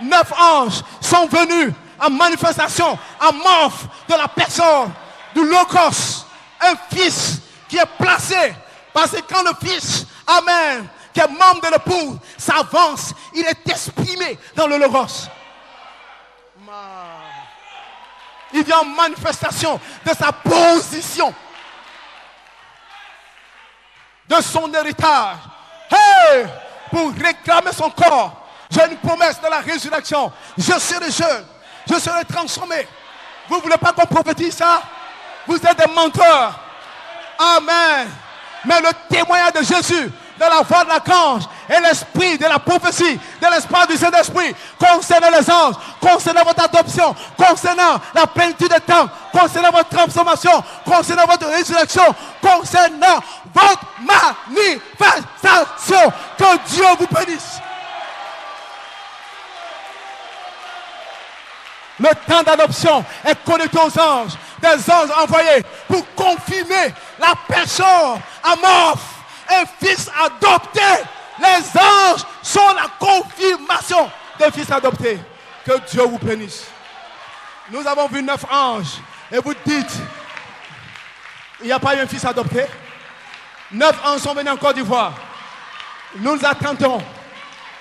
9 anges sont venus en manifestation, en morphe de la personne du Logos. Un fils qui est placé. Parce que quand le fils, amen, qui est membre de l'épouse, s'avance, il est exprimé dans le Logos. Il vient en manifestation de sa position, de son héritage. Hey! Pour réclamer son corps. J'ai une promesse de la résurrection. Je serai jeune. Je serai transformé. Vous ne voulez pas qu'on prophétise ça? Vous êtes des menteurs. Amen. Mais le témoignage de Jésus de la voix de l'archange et l'esprit de la prophétie, de l'espace du Saint-Esprit, concernant les anges, concernant votre adoption, concernant la plénitude des temps, concernant votre transformation, concernant votre résurrection, concernant votre manifestation. Que Dieu vous bénisse. Le temps d'adoption est connecté aux anges, des anges envoyés pour confirmer la personne amorphe, un fils adopté. Les anges sont la confirmation des fils adoptés. Que Dieu vous bénisse. Nous avons vu 9 anges et vous dites, il n'y a pas eu un fils adopté. 9 anges sont venus en Côte d'Ivoire. Nous attendons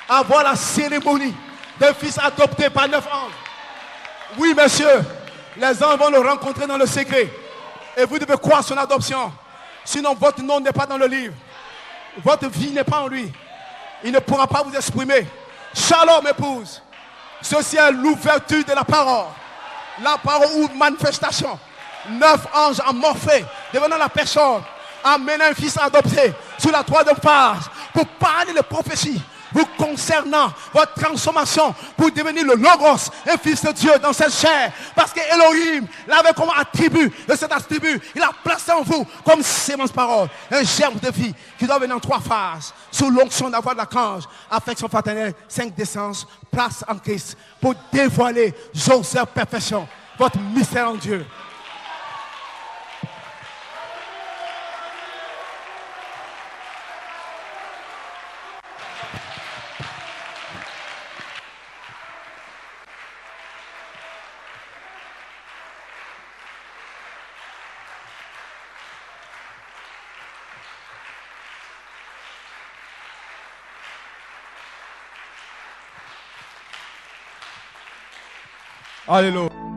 à voir la cérémonie des fils adoptés par 9 anges. Oui, monsieur, les anges vont le rencontrer dans le secret. Et vous devez croire son adoption. Sinon, votre nom n'est pas dans le livre. Votre vie n'est pas en lui. Il ne pourra pas vous exprimer. Shalom, épouse. Ceci est l'ouverture de la parole. La parole ou manifestation. 9 anges amorphés, devenant la personne, amenant un fils adopté sur la troisième phase pour parler de prophétie. Vous concernant votre transformation pour devenir le Logos, un fils de Dieu dans cette chair. Parce que Elohim l'avait comme attribut de cet attribut. Il a placé en vous comme sémence parole, un germe de vie qui doit venir en 3 phases. Sous l'onction d'avoir de l'archange, affection fraternelle, 5 d'essence, place en Christ pour dévoiler Joseph perfection, votre mystère en Dieu. Alléluia.